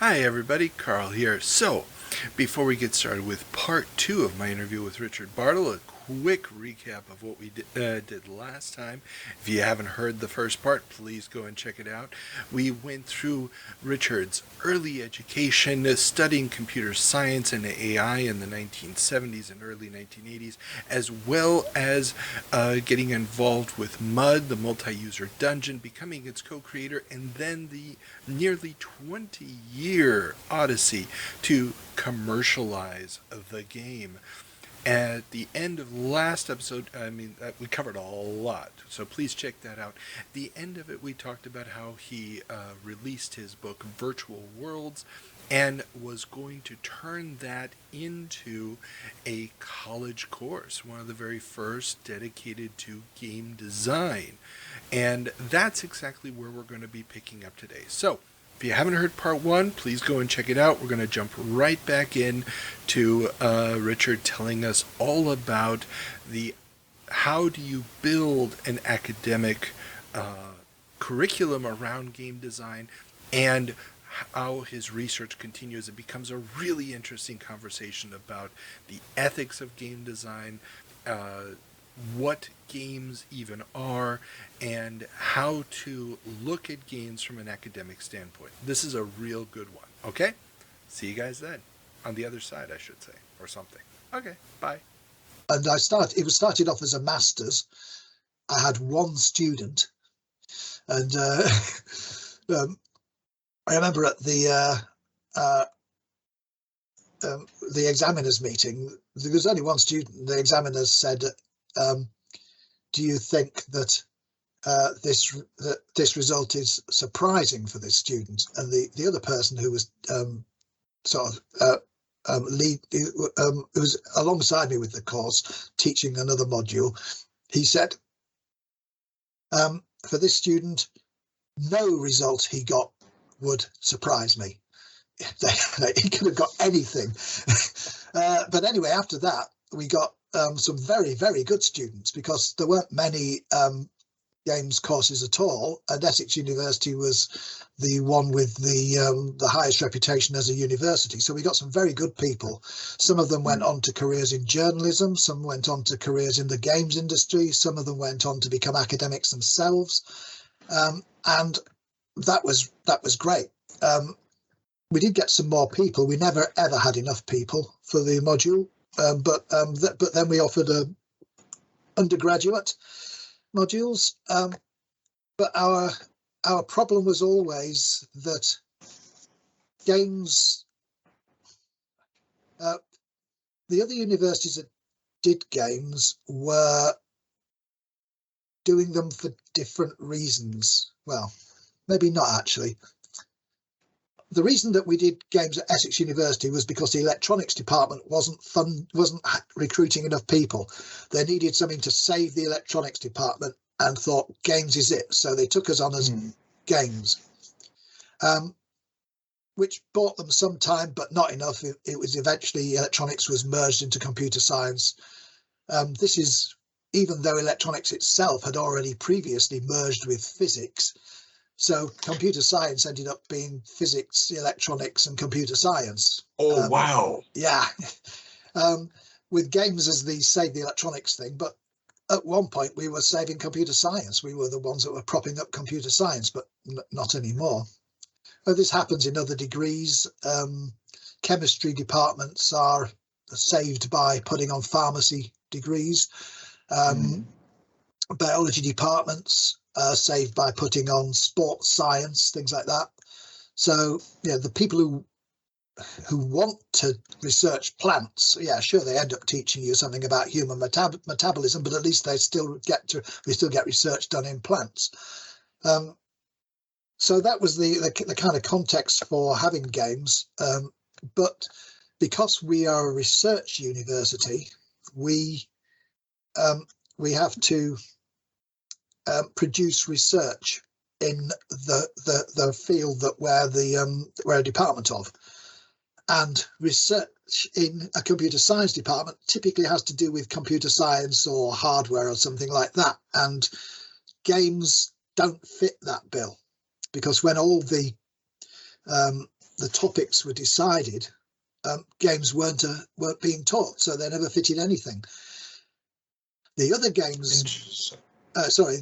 Hi everybody, Carl here. So, before we get started with part 2 of my interview with Richard Bartle, a quick recap of what we did last time. If you haven't heard the first part, please go and check it out. We went through Richard's early education, studying computer science and AI in the 1970s and early 1980s, as well as getting involved with MUD, the multi-user dungeon, becoming its co-creator, and then the nearly 20-year odyssey to commercialize the game. At the end of last episode, we covered a lot, so please check that out. At the end of it, we talked about how he released his book, Virtual Worlds, and was going to turn that into a college course, one of the very first dedicated to game design. And that's exactly where we're going to be picking up today. So, if you haven't heard part 1, please go and check it out. We're going to jump right back in to Richard telling us all about the how do you build an academic curriculum around game design, and how his research continues. It becomes a really interesting conversation about the ethics of game design, what games even are, and how to look at games from an academic standpoint. This is a real good one. Okay? See you guys then. On the other side, I should say, or something. Okay, bye. And it was started off as a master's. I had one student, and I remember at the examiners meeting, there was only one student. The examiners said, do you think that this result is surprising for this student? And the other person who was who was alongside me with the course, teaching another module, he said, for this student, no result he got would surprise me. He could have got anything. But anyway, after that, we got some very, very good students, because there weren't many games courses at all, and Essex University was the one with the highest reputation as a university. So we got some very good people. Some of them went on to careers in journalism, some went on to careers in the games industry, some of them went on to become academics themselves, and that was great. We did get some more people. We never ever had enough people for the module, but then we offered undergraduate modules. But our problem was always that games, the other universities that did games were doing them for different reasons. Well, maybe not actually. The reason that we did games at Essex University was because the electronics department wasn't recruiting enough people. They needed something to save the electronics department and thought games is it. So they took us on as games, which bought them some time, but not enough. It was eventually electronics was merged into computer science. This is even though electronics itself had already previously merged with physics. So computer science ended up being physics, electronics, and computer science. Oh, wow. Yeah. With games as the save the electronics thing. But at one point, we were saving computer science. We were the ones that were propping up computer science, but not anymore. This happens in other degrees. Chemistry departments are saved by putting on pharmacy degrees. Biology departments saved by putting on sports science, things like that. So yeah, the people who want to research plants, yeah, sure, they end up teaching you something about human metabolism, but at least we still get research done in plants. So that was the kind of context for having games. But because we are a research university, we have to produce research in the field that we're a department of, and research in a computer science department typically has to do with computer science or hardware or something like that, and games don't fit that bill, because when all the the topics were decided, games weren't being taught, so they never fitted anything. The other games, sorry.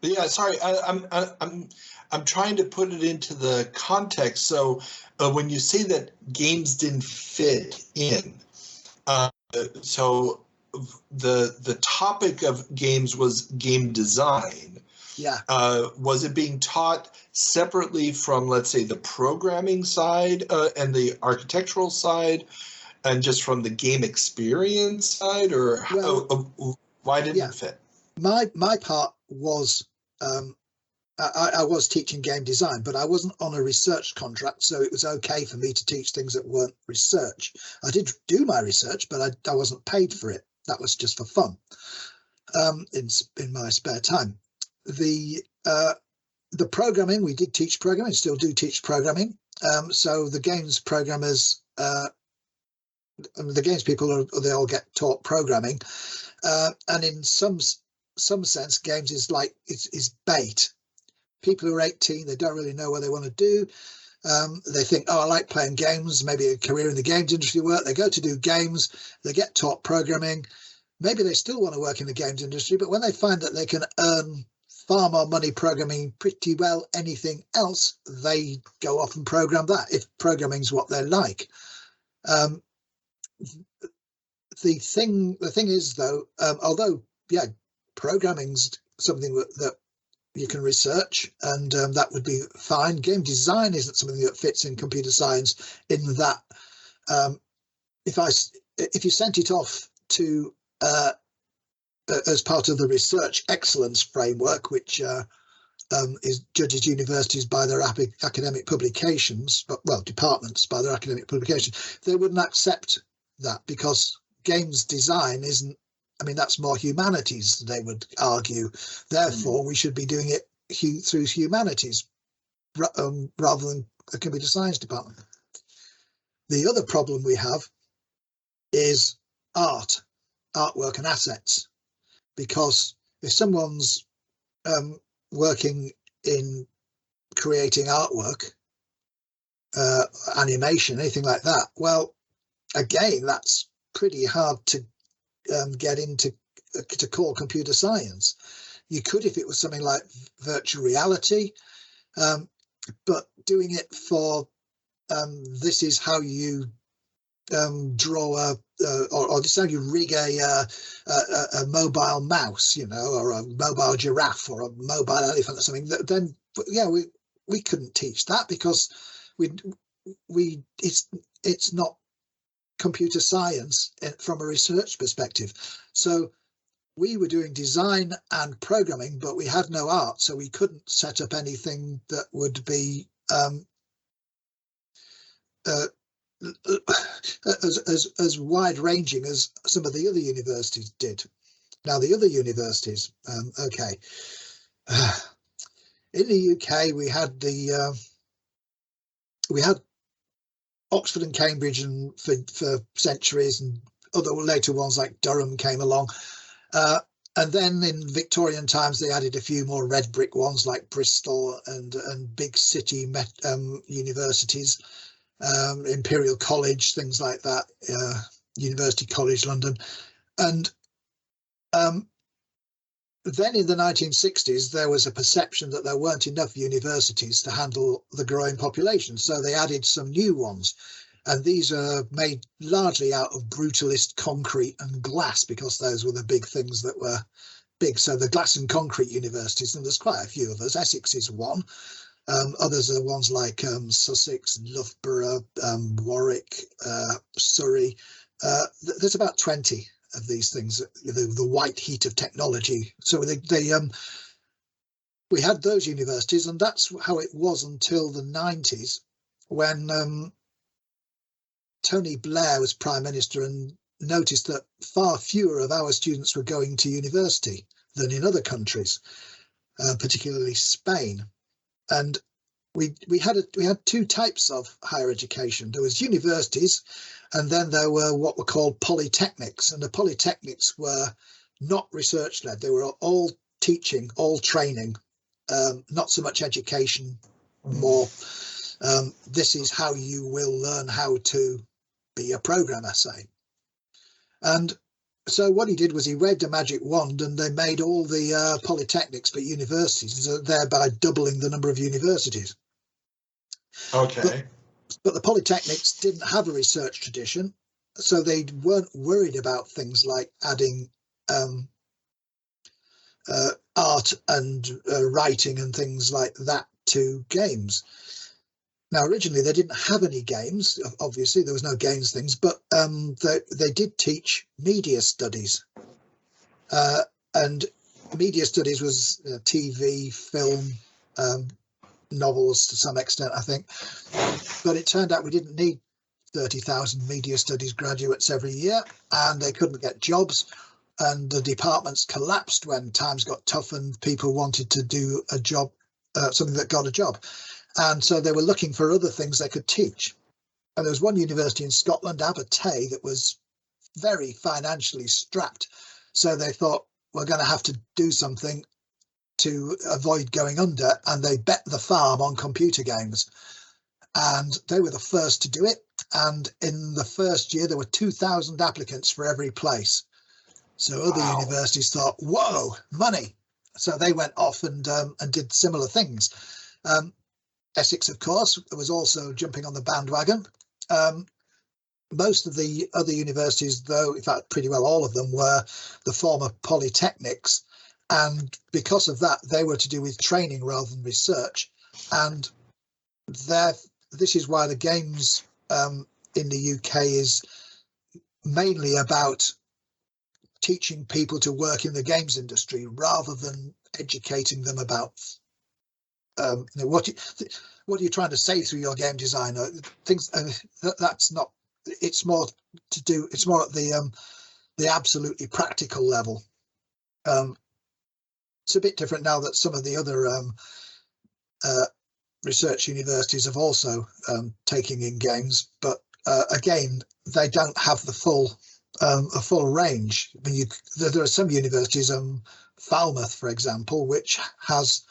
Yeah, sorry. I'm trying to put it into the context. So when you say that games didn't fit in, so the topic of games was game design. Yeah. Was it being taught separately from, let's say, the programming side and the architectural side, and just from the game experience side, or why didn't it fit? My part was I was teaching game design, but I wasn't on a research contract, so it was okay for me to teach things that weren't research. I did do my research, but I wasn't paid for it. That was just for fun, in my spare time. The programming, we did teach programming, still do teach programming. So the games programmers, the games people, they all get taught programming, and in some sense, games is bait. People who are 18, they don't really know what they want to do. They think, oh, I like playing games, maybe a career in the games industry work. They go to do games, they get taught programming. Maybe they still want to work in the games industry, but when they find that they can earn far more money programming pretty well anything else, they go off and program that, if programming's what they like. The thing is, though, although, yeah, programming's something that you can research, and that would be fine. Game design isn't something that fits in computer science, in that if you sent it off to as part of the research excellence framework, which judges universities by their academic publications, departments by their academic publications, they wouldn't accept that, because games design isn't, that's more humanities, they would argue. Therefore, we should be doing it through humanities rather than a computer science department. The other problem we have is artwork and assets, because if someone's working in creating artwork, animation, anything like that, well, again, that's pretty hard to get into to call computer science. You could if it was something like virtual reality, but doing it for this is how you draw or this is how you rig a mobile mouse, or a mobile giraffe or a mobile elephant or something. Then we couldn't teach that, because it's not computer science from a research perspective. So we were doing design and programming, but we had no art, so we couldn't set up anything that would be as wide ranging as some of the other universities did. Now, the other universities, in the UK, we had Oxford and Cambridge, and for centuries, and other later ones like Durham came along. And then in Victorian times, they added a few more red brick ones like Bristol and big city universities, Imperial College, things like that, University College London. And then in the 1960s, there was a perception that there weren't enough universities to handle the growing population. So they added some new ones. And these are made largely out of brutalist concrete and glass, because those were the big things that were big. So the glass and concrete universities, and there's quite a few of us. Essex is one. Others are ones like Sussex, Loughborough, Warwick, Surrey. There's about 20 of these things, the white heat of technology. So we had those universities, and that's how it was until the 90s, when Tony Blair was Prime Minister and noticed that far fewer of our students were going to university than in other countries, particularly Spain. And we had two types of higher education. There was universities, and then there were what were called polytechnics. And the polytechnics were not research led. They were all teaching, all training, not so much education, more this is how you will learn how to be a programmer, say. And so what he did was he waved a magic wand and they made all the polytechnics but universities, thereby doubling the number of universities. Okay. But the polytechnics didn't have a research tradition, so they weren't worried about things like adding art and writing and things like that to games. Now, originally they didn't have any games. Obviously, there was no games things, but they did teach media studies. And media studies was TV, film, novels to some extent, I think. But it turned out we didn't need 30,000 media studies graduates every year, and they couldn't get jobs. And the departments collapsed when times got tough and people wanted to do a job, something that got a job. And so they were looking for other things they could teach. And there was one university in Scotland, Abertay, that was very financially strapped. So they thought, we're going to have to do something to avoid going under. And they bet the farm on computer games. And they were the first to do it. And in the first year, there were 2,000 applicants for every place. So other universities thought, whoa, money. So they went off and did similar things. Essex, of course, was also jumping on the bandwagon. Most of the other universities, though, in fact, pretty well all of them, were the former polytechnics. And because of that, they were to do with training rather than research. And this is why the games in the UK is mainly about teaching people to work in the games industry rather than educating them about what are you trying to say through your game design? Things that's not. It's more to do. It's more at the absolutely practical level. It's a bit different now that some of the other research universities have also taking in games, but again, they don't have the full a full range. I mean, there are some universities, Falmouth, for example, which has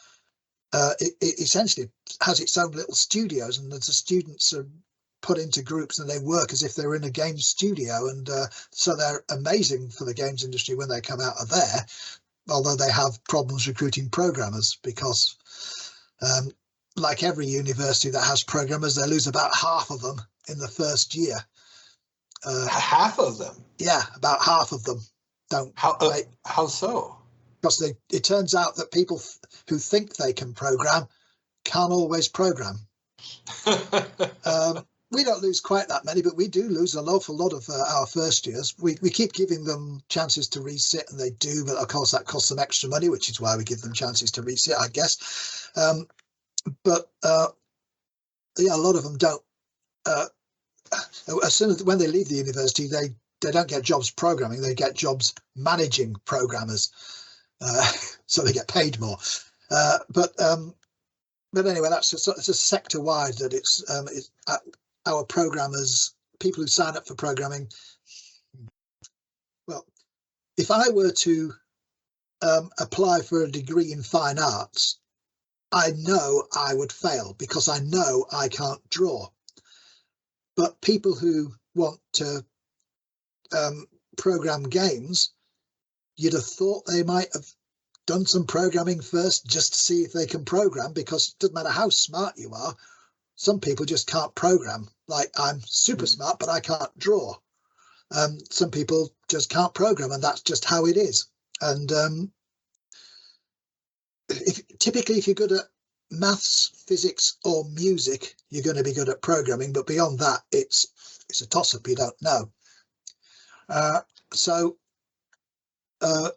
it essentially has its own little studios, and the students are put into groups and they work as if they're in a games studio, and so they're amazing for the games industry when they come out of there, although they have problems recruiting programmers because like every university that has programmers, they lose about half of them in the first year. Half of them? Yeah, about half of them don't. How so? Because it turns out that people who think they can program can't always program. We don't lose quite that many, but we do lose an awful lot of our first years. We keep giving them chances to resit, and they do, but of course that costs them extra money, which is why we give them chances to resit, I guess. But yeah, a lot of them don't. As soon as when they leave the university, they don't get jobs programming; they get jobs managing programmers. So they get paid more. But anyway, it's a sector wide that it's our programmers, people who sign up for programming. Well, if I were to apply for a degree in fine arts, I know I would fail because I know I can't draw. But people who want to program games, you'd have thought they might have done some programming first just to see if they can program, because it doesn't matter how smart you are. Some people just can't program. Like, I'm super smart, but I can't draw. Some people just can't program, and that's just how it is. And typically, if you're good at maths, physics, or music, you're going to be good at programming. But beyond that, it's a toss-up. You don't know. So a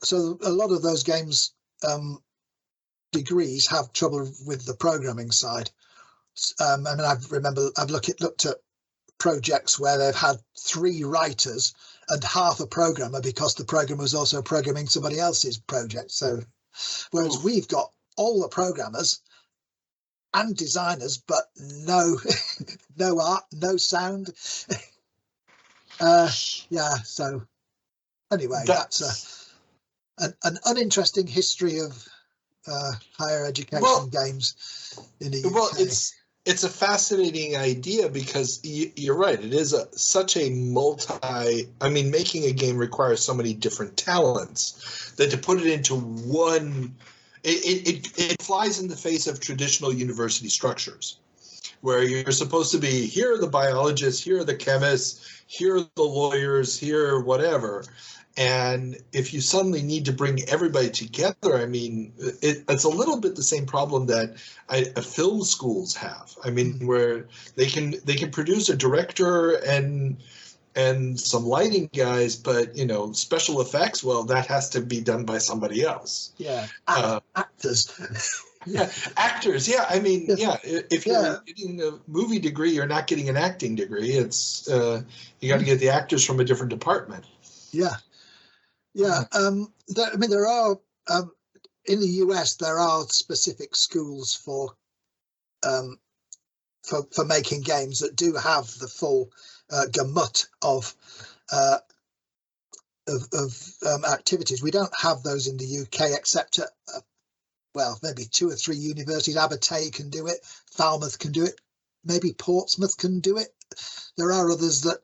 lot of those games degrees have trouble with the programming side. I mean, I've looked at projects where they've had 3 writers and half a programmer because the programmer was also programming somebody else's project. So, whereas we've got all the programmers and designers, but no art, no sound. Yeah. So anyway, that's an uninteresting history of higher education games in the UK. Well, it's a fascinating idea because you're right. It is such a making a game requires so many different talents that to put it into one, it flies in the face of traditional university structures where you're supposed to be, here are the biologists, here are the chemists, here are the lawyers, here are whatever. And if you suddenly need to bring everybody together, I mean, it's a little bit the same problem that film schools have. I mean, where they can produce a director and some lighting guys, but special effects, well, that has to be done by somebody else. Yeah, actors. Yeah, actors. Yeah, I mean, if you're getting a movie degree, you're not getting an acting degree. It's you got to get the actors from a different department. Yeah. There are in the US there are specific schools for making games that do have the full gamut of activities. We don't have those in the UK except at maybe 2 or 3 universities. Abertay can do it, Falmouth can do it, maybe Portsmouth can do it. There are others that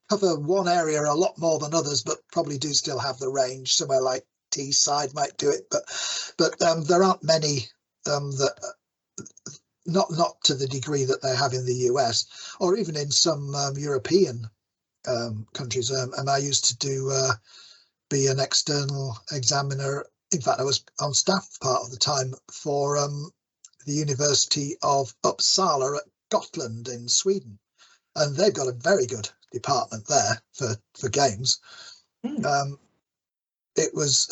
cover one area a lot more than others, but probably do still have the range. Somewhere like Teesside might do it, but there aren't many that not to the degree that they have in the US or even in some European countries. I used to be an external examiner. In fact, I was on staff part of the time for the University of Uppsala at Gotland in Sweden, and they've got a very good department there for games. It's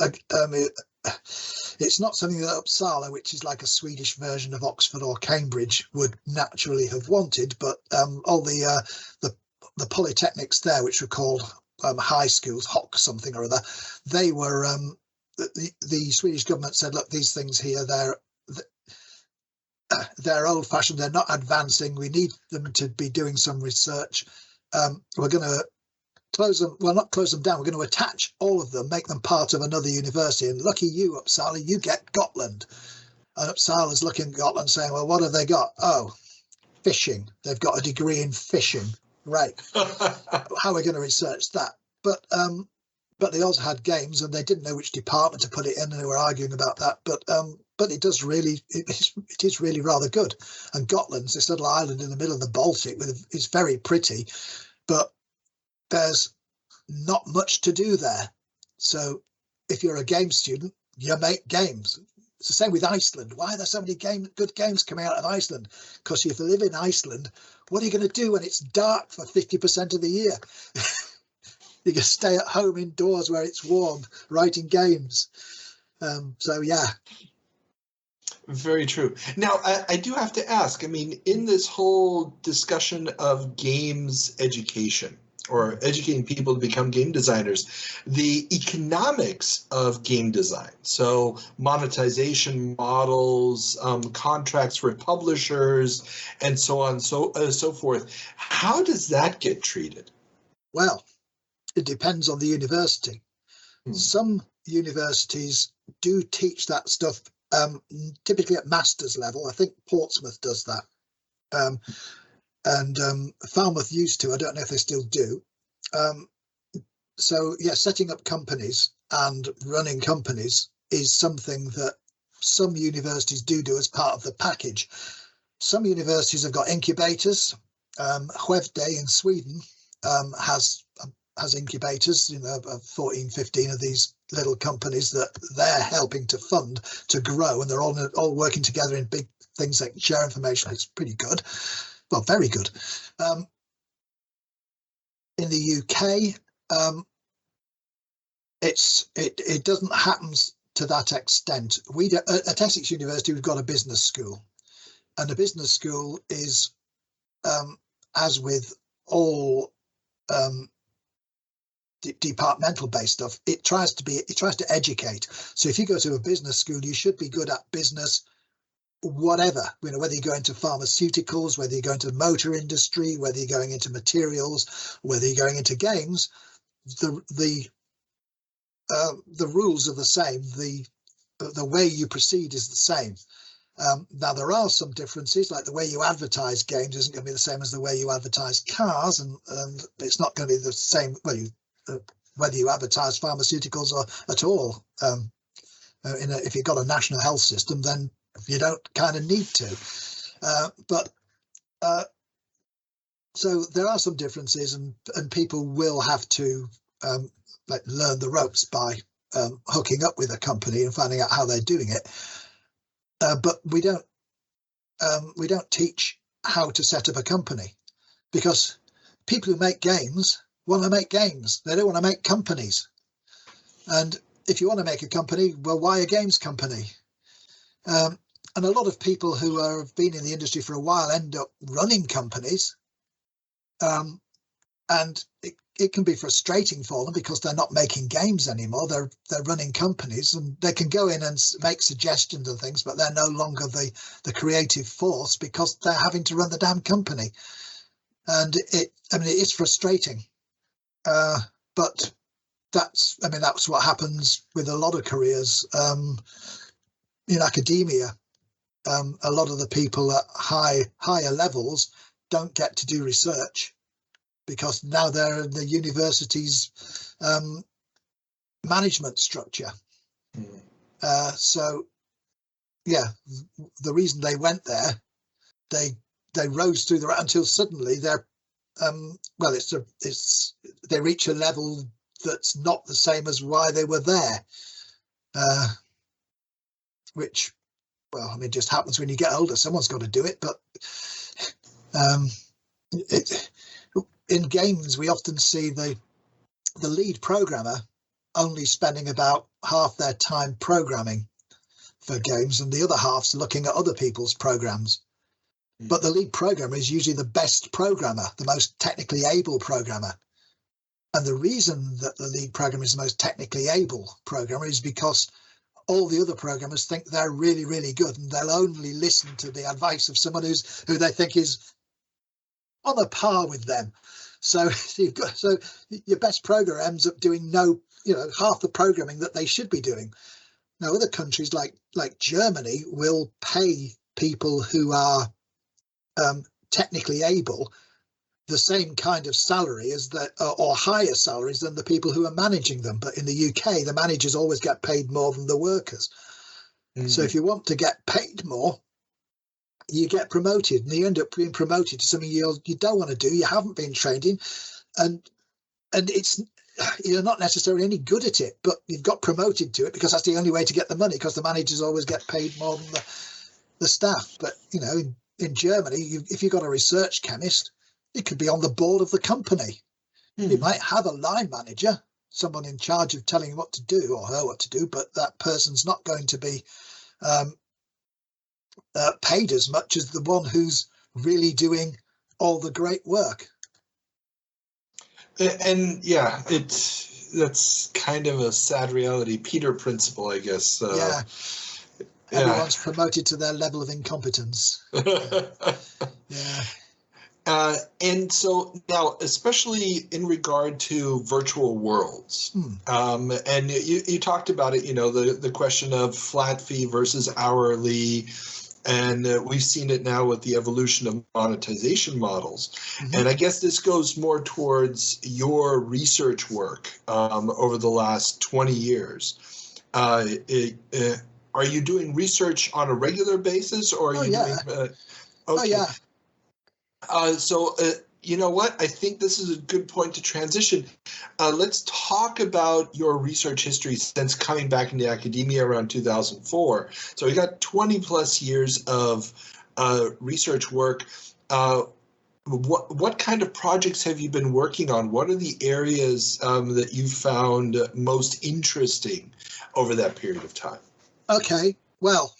not something that Uppsala, which is like a Swedish version of Oxford or Cambridge, would naturally have wanted, but all the polytechnics there, which were called high schools, Hock something or other, they were the Swedish government said, look, these things here, they're old-fashioned, they're not advancing, we need them to be doing some research. We're going to close them, well, not close them down, we're going to attach all of them, make them part of another university, and lucky you, Uppsala, you get Gotland. And Uppsala's looking at Gotland saying, well, what have they got? Oh, fishing. They've got a degree in fishing. Right. How are we going to research that? But they also had games, and they didn't know which department to put it in, and they were arguing about that. But it is really rather good. And Gotland's this little island in the middle of the Baltic is very pretty, but there's not much to do there. So if you're a game student, you make games. It's the same with Iceland. Why are there so many good games coming out of Iceland? Because if you live in Iceland, what are you going to do when it's dark for 50% of the year? You can stay at home indoors where it's warm, writing games. So, yeah. Very true. Now, I do have to ask, I mean, in this whole discussion of games education, or educating people to become game designers, the economics of game design, so monetization models, contracts for publishers, and so on, so forth. How does that get treated? Well, it depends on the university. Some universities do teach that stuff, typically at master's level. I think Portsmouth does that. And Falmouth used to. I don't know if they still do. So, yeah, setting up companies and running companies is something that some universities do as part of the package. Some universities have got incubators. Skövde in Sweden has incubators, 14, 15 of these little companies that they're helping to fund to grow, and they're all working together in big things that can share information. It's pretty good. Well, very good. In the UK, it doesn't happen to that extent. At Essex University, we've got a business school, and a business school is, as with all departmental based stuff, it tries to educate. So if you go to a business school, you should be good at business, whatever, whether you're going to pharmaceuticals, whether you're going to the motor industry, whether you're going into materials, whether you're going into games, the rules are the same. The way you proceed is the same. Now, there are some differences, like the way you advertise games isn't going to be the same as the way you advertise cars, and it's not going to be the same whether you advertise pharmaceuticals or at all. If you've got a national health system, then you don't kind of need to. So there are some differences, and people will have to learn the ropes by hooking up with a company and finding out how they're doing it. But we don't teach how to set up a company, because people who make games want to make games. They don't want to make companies. And if you want to make a company, well, why a games company? And a lot of people who have been in the industry for a while end up running companies. And it can be frustrating for them because they're not making games anymore. They're running companies, and they can go in and make suggestions and things, but they're no longer the creative force because they're having to run the damn company. And it is frustrating. But that's what happens with a lot of careers in academia. A lot of the people at higher levels don't get to do research because now they're in the university's management structure. So yeah, the reason they went there, they rose through the until suddenly they're they reach a level that's not the same as why they were there, which, well, I mean, just happens when you get older. Someone's got to do it. But in games, we often see the lead programmer only spending about half their time programming for games, and the other half's looking at other people's programs. But the lead programmer is usually the best programmer, the most technically able programmer. And the reason that the lead programmer is the most technically able programmer is because all the other programmers think they're really, really good, and they'll only listen to the advice of someone who they think is on a par with them. So your best programmer ends up doing half the programming that they should be doing. Now, other countries like Germany will pay people who are technically able the same kind of salary as or higher salaries than the people who are managing them. But in the UK, the managers always get paid more than the workers. So if you want to get paid more, you get promoted, and you end up being promoted to something you don't want to do, you haven't been trained in, and you're not necessarily any good at it, but you've got promoted to it because that's the only way to get the money, because the managers always get paid more than the staff. But in Germany, if you've got a research chemist, it could be on the board of the company. You might have a line manager, someone in charge of telling him what to do or her what to do, but that person's not going to be paid as much as the one who's really doing all the great work. And yeah, that's kind of a sad reality. Peter principle, I guess. Yeah. Everyone's promoted to their level of incompetence. Yeah. And so now, especially in regard to virtual worlds, and you talked about it, the question of flat fee versus hourly, and we've seen it now with the evolution of monetization models. And I guess this goes more towards your research work over the last 20 years. Are you doing research on a regular basis, or are you doing? Okay. Oh, yeah. So you know what? I think this is a good point to transition. Let's talk about your research history since coming back into academia around 2004. So we got 20 plus years of research work. What kind of projects have you been working on? What are the areas that you found most interesting over that period of time? Okay, well,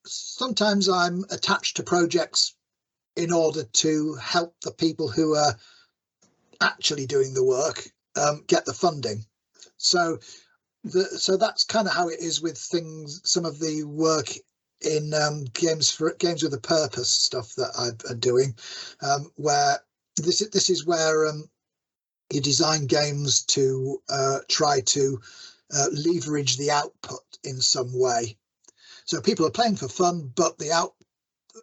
sometimes I'm attached to projects in order to help the people who are actually doing the work get the funding. So that's kind of how it is with things. Some of the work in games with a purpose stuff that I'm doing, where this is where you design games to try to leverage the output in some way. So people are playing for fun, but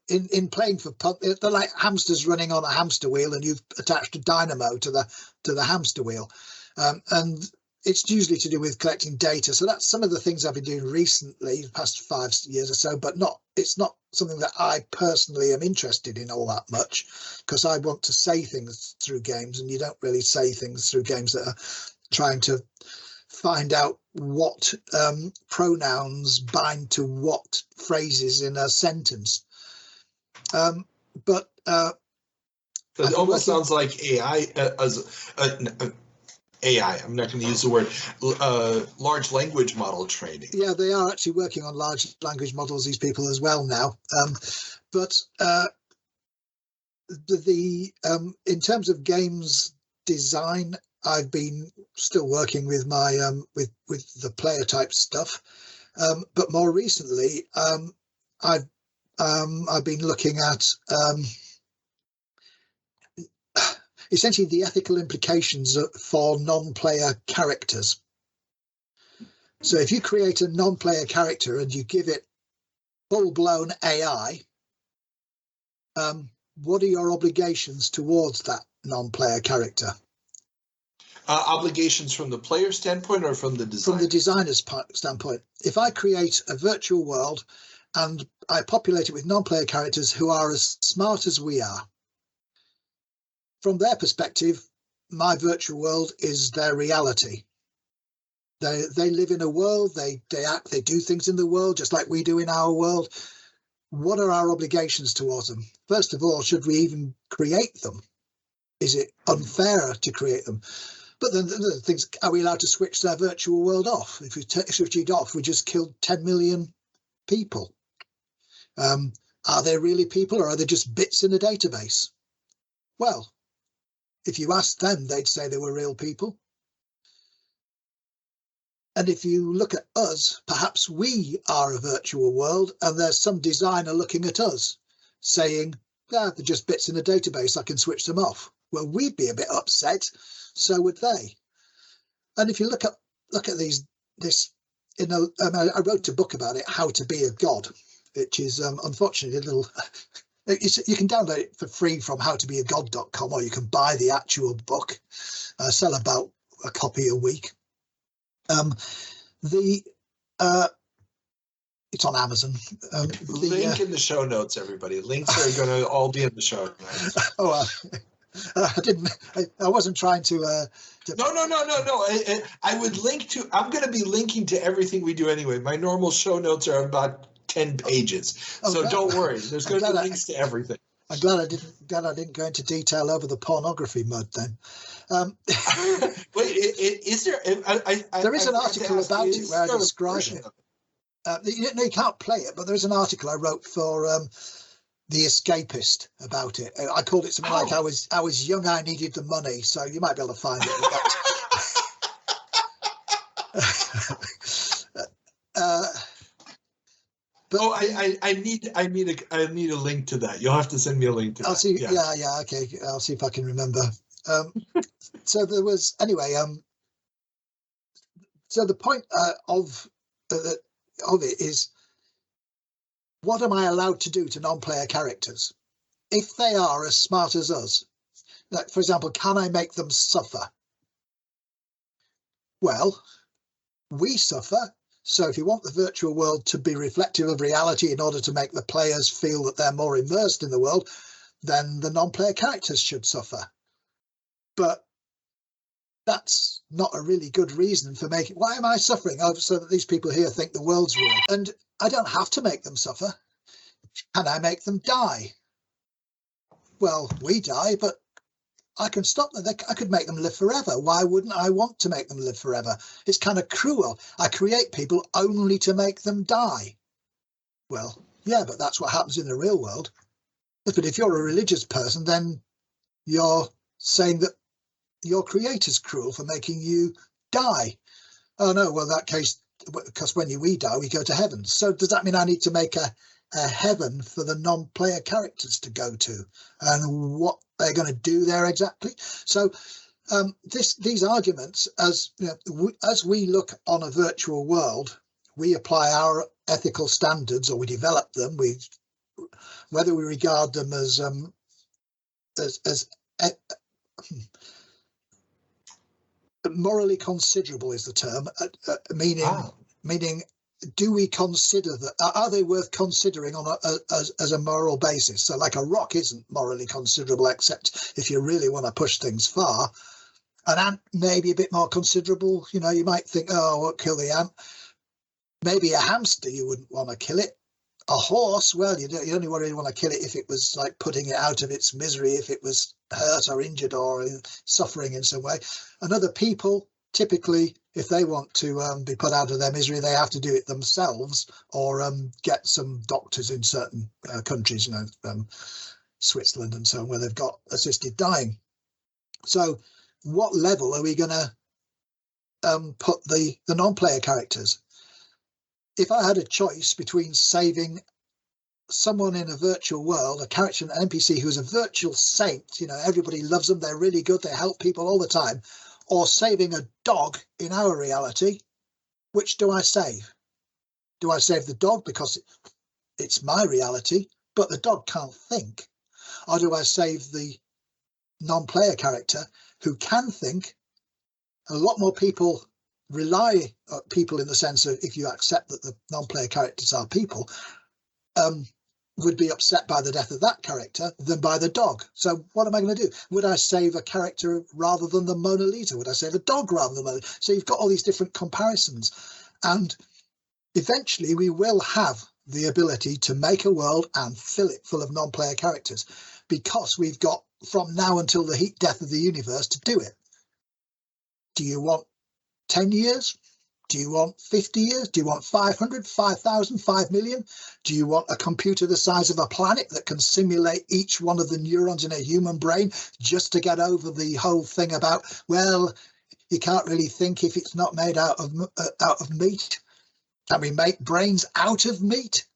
in playing for fun, they're like hamsters running on a hamster wheel, and you've attached a dynamo to the hamster wheel, and it's usually to do with collecting data. So that's some of the things I've been doing recently, the past 5 years or so, but it's not something that I personally am interested in all that much, because I want to say things through games, and you don't really say things through games that are trying to find out what pronouns bind to what phrases in a sentence. But it almost sounds like AI AI. I'm not going to use the word large language model training. Yeah, they are actually working on large language models, these people as well now. But in terms of games design, I've been still working with my with the player type stuff, but more recently I've been looking at essentially the ethical implications for non-player characters. So if you create a non-player character and you give it full-blown AI, what are your obligations towards that non-player character? Obligations from the player standpoint or from the designer? From the designer's standpoint. If I create a virtual world and I populate it with non-player characters who are as smart as we are, from their perspective, my virtual world is their reality. They live in a world, they act, they do things in the world just like we do in our world. What are our obligations towards them? First of all, should we even create them? Is it unfair to create them? But then the things, are we allowed to switch their virtual world off? If we switch it off, we just killed 10 million people. Are they really people, or are they just bits in a database? Well, if you asked them, they'd say they were real people. And if you look at us, perhaps we are a virtual world, and there's some designer looking at us saying, they're just bits in a database, I can switch them off. Well, we'd be a bit upset, so would they. And if you look at this, I wrote a book about it, How to Be a God, which is unfortunately a little. You can download it for free from howtobeagod.com, or you can buy the actual book. I sell about a copy a week. It's on Amazon. Link in the show notes, everybody. Links are going to all be in the show notes. Oh, I wasn't trying to. No. I would link to. I'm going to be linking to everything we do anyway. My normal show notes are about 10 pages, so don't worry. There's going to be links to everything. I'm glad I didn't go into detail over the pornography mud then. Wait, is there? There is an article about it where I describe it. You can't play it, but there's an article I wrote for The Escapist about it. I called it something like I was young, I needed the money, so you might be able to find it. But I need a link to that. You'll have to send me a link to I'll that. see. Yeah. Okay. I'll see if I can remember. So there was anyway. So the point of it is, what am I allowed to do to non-player characters if they are as smart as us? Like, for example, can I make them suffer? Well, we suffer. So if you want the virtual world to be reflective of reality in order to make the players feel that they're more immersed in the world, then the non-player characters should suffer. But that's not a really good reason for making. Why am I suffering? Oh, so that these people here think the world's real. And I don't have to make them suffer. Can I make them die? Well, we die, but I can stop them. I could make them live forever. Why wouldn't I want to make them live forever? It's kind of cruel. I create people only to make them die. Well, yeah, but that's what happens in the real world. But if you're a religious person, then you're saying that your creator's cruel for making you die. Oh no, well, in that case, because when we die, we go to heaven. So does that mean I need to make a heaven for the non-player characters to go to, and what they're going to do there exactly? So these arguments, as you know, as we look on a virtual world, we apply our ethical standards, or we develop them. Whether we regard them as morally considerable is the term, meaning do we consider that, are they worth considering on as a moral basis? So like a rock isn't morally considerable, except if you really want to push things far. An ant may be a bit more considerable. You know, you might think, oh, I won't kill the ant. Maybe a hamster, you wouldn't want to kill it. A horse, well, you only really want to kill it if it was like putting it out of its misery, if it was hurt or injured or suffering in some way. And other people, typically, if they want to be put out of their misery, they have to do it themselves, or get some doctors in certain countries, you know, Switzerland and so on, where they've got assisted dying. So what level are we going to put the non-player characters? If I had a choice between saving someone in a virtual world, a character, an NPC who's a virtual saint, you know, everybody loves them, they're really good, they help people all the time, or saving a dog in our reality, which do I save? Do I save the dog because it's my reality, but the dog can't think? Or do I save the non-player character who can think? A lot more people rely on people in the sense of, if you accept that the non-player characters are people, would be upset by the death of that character than by the dog. So what am I going to do? Would I save a character rather than the Mona Lisa? Would I save a dog rather than the Mona Lisa? So you've got all these different comparisons. And eventually we will have the ability to make a world and fill it full of non-player characters, because we've got from now until the heat death of the universe to do it. Do you want 10 years? Do you want 50 years? Do you want 500, 5,000, 5 million? Do you want a computer the size of a planet that can simulate each one of the neurons in a human brain just to get over the whole thing about, well, you can't really think if it's not made out of meat? Can we make brains out of meat?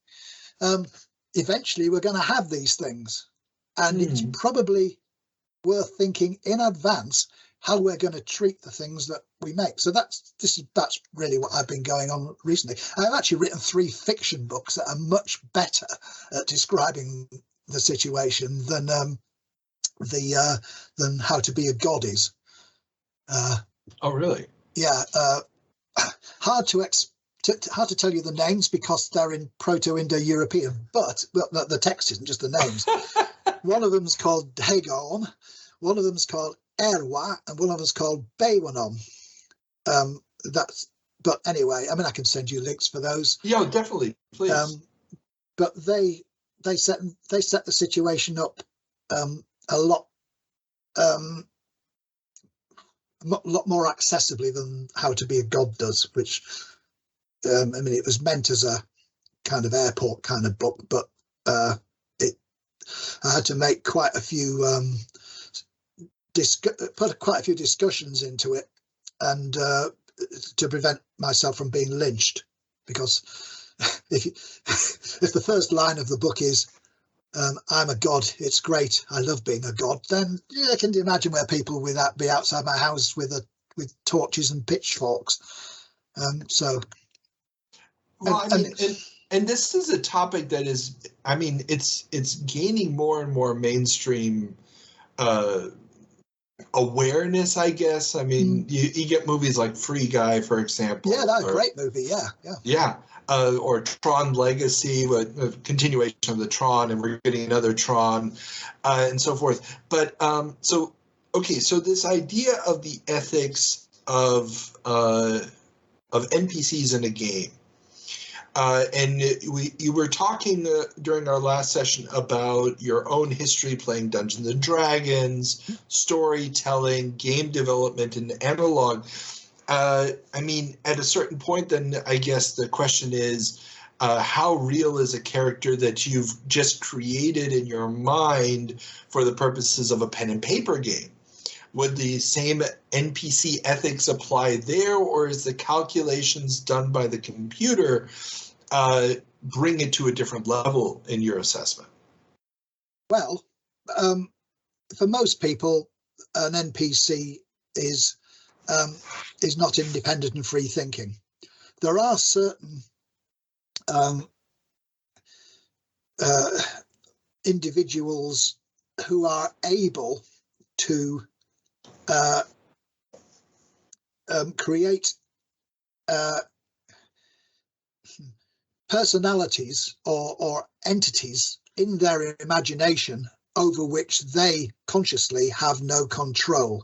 Eventually, we're going to have these things. And it's probably worth thinking in advance how we're going to treat the things that we make. So that's really what I've been going on recently. I've actually written 3 fiction books that are much better at describing the situation than How to Be a God is. Oh, really? Yeah. Hard to tell you the names because they're in Proto-Indo-European, but the text isn't just the names. One of them's called Bhéwonom, one of them's called Erwā, and one of them's called Bhéwonom. But anyway, I mean, I can send you links for those. Yeah, definitely, please. But they set the situation up a lot more accessibly than How to Be a God does, which I mean, it was meant as a kind of airport kind of book, but I had to make quite a few put quite a few discussions into it, and to prevent myself from being lynched, because if the first line of the book is I'm a god, it's great, I love being a god, then I can imagine where people would be outside my house with torches and pitchforks. And this is a topic that is, I mean, it's gaining more and more mainstream awareness, I guess. I mean, you get movies like Free Guy, for example. Yeah, that's a great movie. Yeah. Or Tron Legacy, a continuation of the Tron, and we're getting another Tron, and so forth. But so this idea of the ethics of NPCs in a game. And you were talking during our last session about your own history playing Dungeons and Dragons, storytelling, game development, and analog. I mean, at a certain point, then I guess the question is, how real is a character that you've just created in your mind for the purposes of a pen and paper game? Would the same NPC ethics apply there, or is the calculations done by the computer bring it to a different level in your assessment? Well, for most people, an NPC is not independent and free thinking. there are certain individuals who are able to create personalities or entities in their imagination over which they consciously have no control.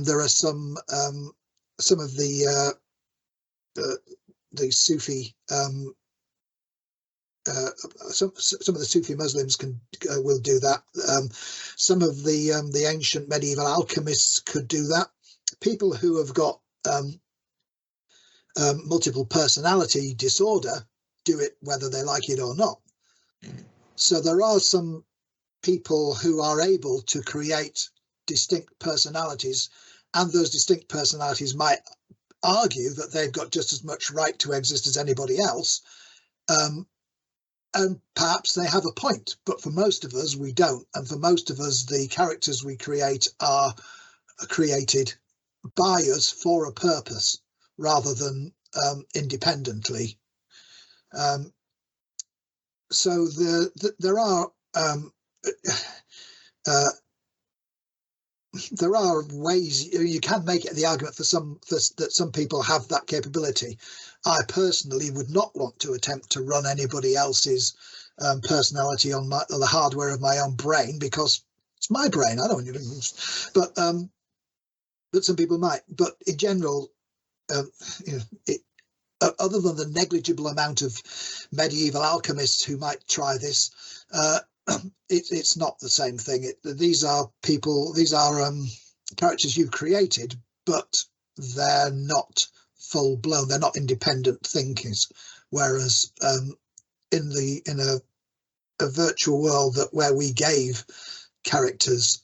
There are some of the Sufi some of the Sufi Muslims will do that. Some of the ancient medieval alchemists could do that. People who have got multiple personality disorder do it whether they like it or not. So there are some people who are able to create distinct personalities, and those distinct personalities might argue that they've got just as much right to exist as anybody else. And perhaps they have a point, but for most of us, we don't. And for most of us, the characters we create are created by us for a purpose rather than independently. So there are ways you can make it the argument that some people have that capability. I personally would not want to attempt to run anybody else's personality on the hardware of my own brain, because it's my brain. I don't want to. But some people might. But in general, other than the negligible amount of medieval alchemists who might try this, it's not the same thing. These are people, these are characters you've created, but they're not full blown. They're not independent thinkers. Whereas in a virtual world where we gave characters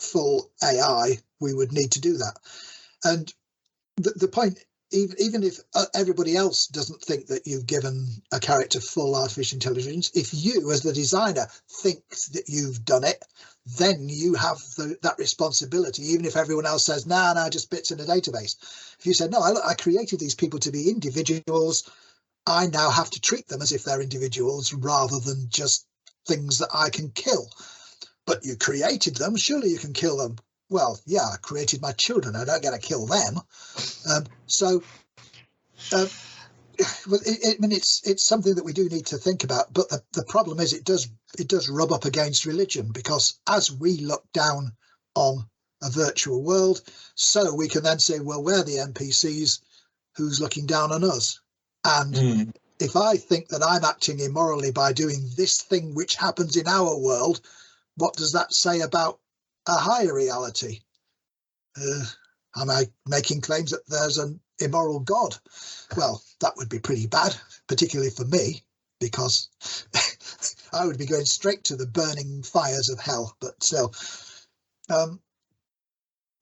full AI, we would need to do that. And the point, even if everybody else doesn't think that you've given a character full artificial intelligence, if you as the designer think that you've done it, then you have that responsibility, even if everyone else says, nah, just bits in a database. If you said, no, I created these people to be individuals, I now have to treat them as if they're individuals rather than just things that I can kill. But you created them, surely you can kill them. Well, yeah, I created my children. I don't get to kill them. It's something that we do need to think about. But the problem is it does rub up against religion, because as we look down on a virtual world, so we can then say, well, we're the NPCs who's looking down on us. And if I think that I'm acting immorally by doing this thing which happens in our world, what does that say about a higher reality? Am I making claims that there's an immoral God? Well, that would be pretty bad, particularly for me, because I would be going straight to the burning fires of hell. But still,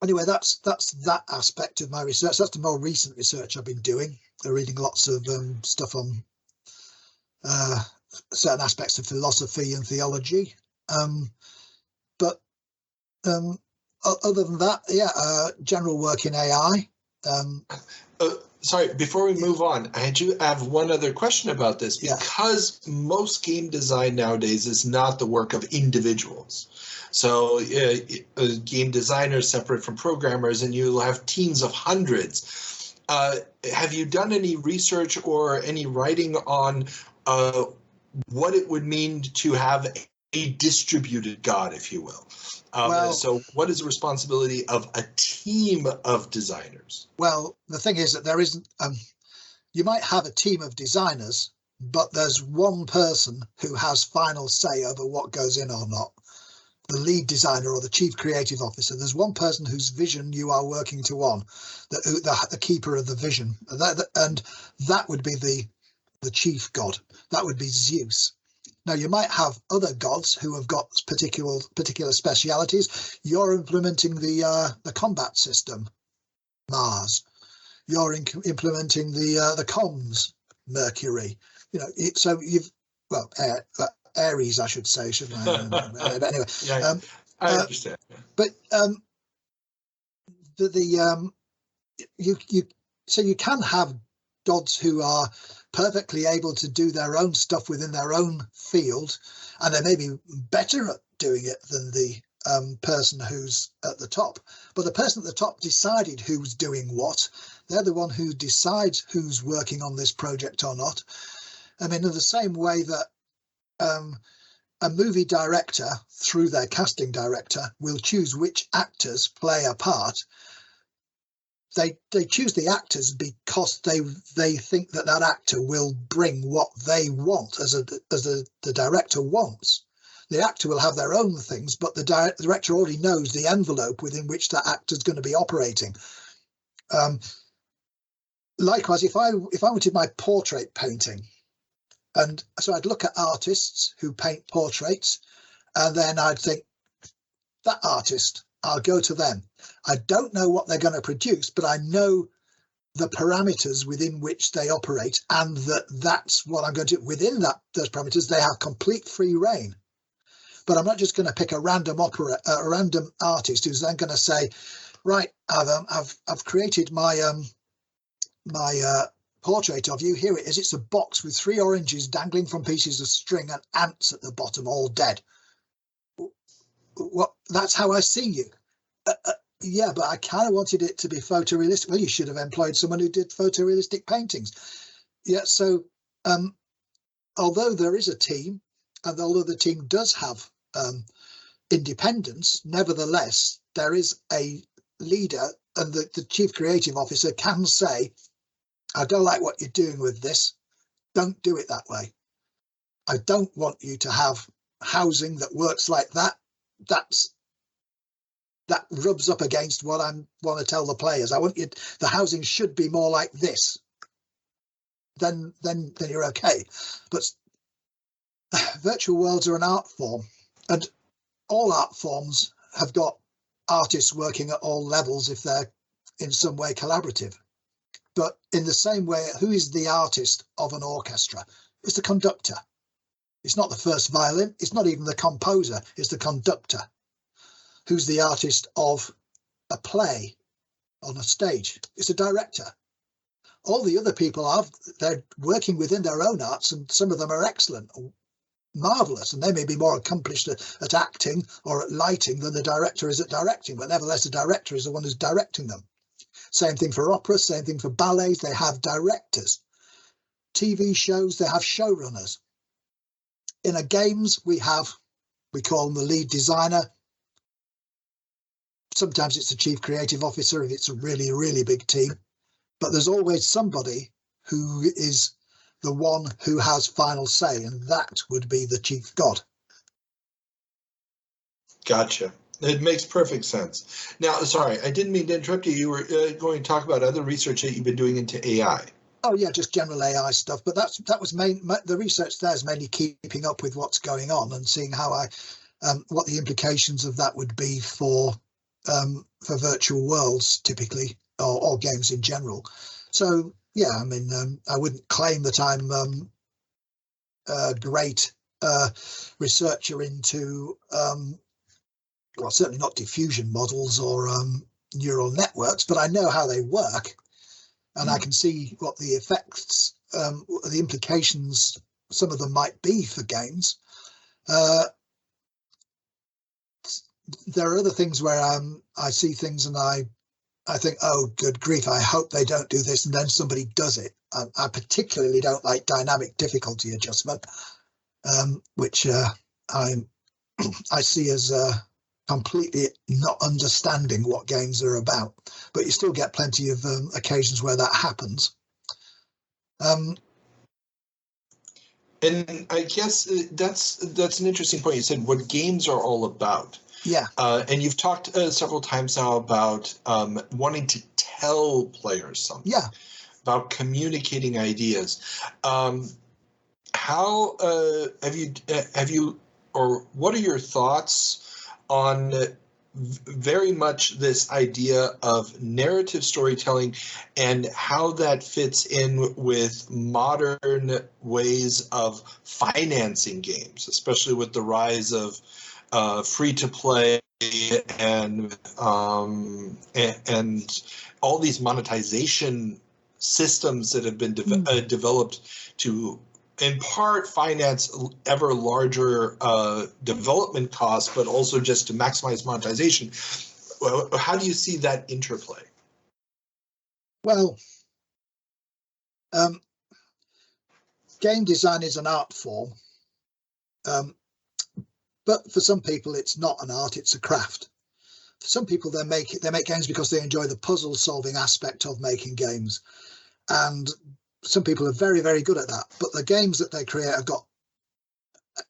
anyway, that's that aspect of my research. That's the more recent research I've been doing. Reading lots of stuff on certain aspects of philosophy and theology. But other than that, general work in AI. Sorry, before we move on, I do have one other question about this, because most game design nowadays is not the work of individuals. So game designers separate from programmers, and you'll have teams of hundreds. Have you done any research or any writing on what it would mean to have a distributed God, if you will? So what is the responsibility of a team of designers? Well, the thing is that there isn't, you might have a team of designers, but there's one person who has final say over what goes in or not. The lead designer or the chief creative officer. There's one person whose vision you are working to on, the keeper of the vision. And that would be the chief god. That would be Zeus. Now, you might have other gods who have got particular specialities. You're implementing the combat system, Mars. You're implementing the comms, Mercury. So you've Aries, I should say, shouldn't I? But anyway, I understand. But you so you can have gods who are perfectly able to do their own stuff within their own field, and they may be better at doing it than the person who's at the top. But the person at the top decided who's doing what. They're the one who decides who's working on this project or not. I mean, in the same way that a movie director, through their casting director, will choose which actors play a part. They choose the actors because they think that that actor will bring what they want, as the director wants. The actor will have their own things, but the director already knows the envelope within which that actor is going to be operating. Likewise, if I wanted my portrait painting, and so I'd look at artists who paint portraits, and then I'd think, that artist, I'll go to them. I don't know what they're going to produce, but I know the parameters within which they operate, and that's what I'm going to do. Within those parameters, they have complete free reign. But I'm not just going to pick a random artist who's then going to say, right, I've created my portrait of you. Here it is. It's a box with 3 oranges dangling from pieces of string and ants at the bottom, all dead. Well, that's how I see you. Yeah, but I kind of wanted it to be photorealistic. Well, you should have employed someone who did photorealistic paintings. Yeah, so although there is a team, and although the team does have independence, nevertheless, there is a leader, and the chief creative officer can say, I don't like what you're doing with this. Don't do it that way. I don't want you to have housing that works like that. That rubs up against what I want to tell the players. I want you, the housing should be more like this. Then you're okay. But virtual worlds are an art form, and all art forms have got artists working at all levels if they're in some way collaborative. But in the same way, who is the artist of an orchestra? It's the conductor. It's not the first violin. It's not even the composer. It's the conductor. Who's the artist of a play on a stage? It's a director. All the other people they're working within their own arts, and some of them are excellent, marvelous, and they may be more accomplished at acting or at lighting than the director is at directing, but nevertheless the director is the one who's directing them. Same thing for opera, same thing for ballets. They have directors. TV shows, they have showrunners. In a games, we call them the lead designer. Sometimes it's the chief creative officer if it's a really, really big team. But there's always somebody who is the one who has final say, and that would be the chief god. Gotcha. It makes perfect sense. Now, sorry, I didn't mean to interrupt you. You were going to talk about other research that you've been doing into AI. Oh yeah, just general AI stuff. But that was the research there is mainly keeping up with what's going on and seeing how what the implications of that would be for virtual worlds typically, or games in general. So yeah, I mean, I wouldn't claim that I'm a great researcher into well, certainly not diffusion models or neural networks, but I know how they work, and I can see what the effects, the implications, some of them might be for games. There are other things where I see things and I think, oh, good grief, I hope they don't do this, and then somebody does it. I particularly don't like dynamic difficulty adjustment, which I see as completely not understanding what games are about. But you still get plenty of occasions where that happens. And I guess that's an interesting point. You said what games are all about. Yeah. And you've talked several times now about wanting to tell players something. Yeah. About communicating ideas. How have you, or what are your thoughts on very much this idea of narrative storytelling and how that fits in with modern ways of financing games, especially with the rise of free-to-play and all these monetization systems that have been developed to, in part, finance ever larger development costs, but also just to maximize monetization. How do you see that interplay? Well, game design is an art form, but for some people it's not an art, it's a craft. For some people, they make games because they enjoy the puzzle solving aspect of making games, and some people are very, very good at that. But the games that they create have got,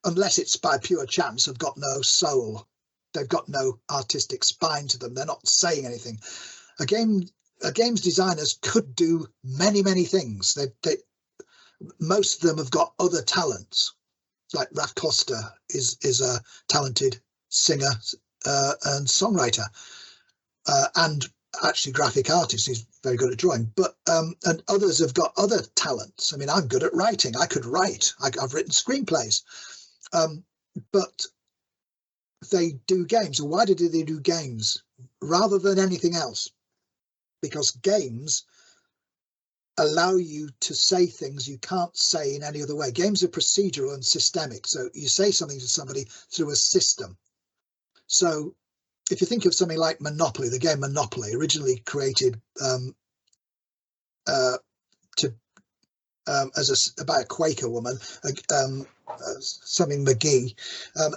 unless it's by pure chance, have got no soul. They've got no artistic spine to them. They're not saying anything. A game's designers could do many, many things. Most of them have got other talents. Like Raf Costa is a talented singer and songwriter, and actually graphic artist. He's very good at drawing. But and others have got other talents. I mean, I'm good at writing. I could write. I've written screenplays, but they do games. And why do they do games rather than anything else? Because games allow you to say things you can't say in any other way. Games are procedural and systemic. So you say something to somebody through a system. So if you think of something like Monopoly, the game Monopoly, originally created about a Quaker woman, something McGee,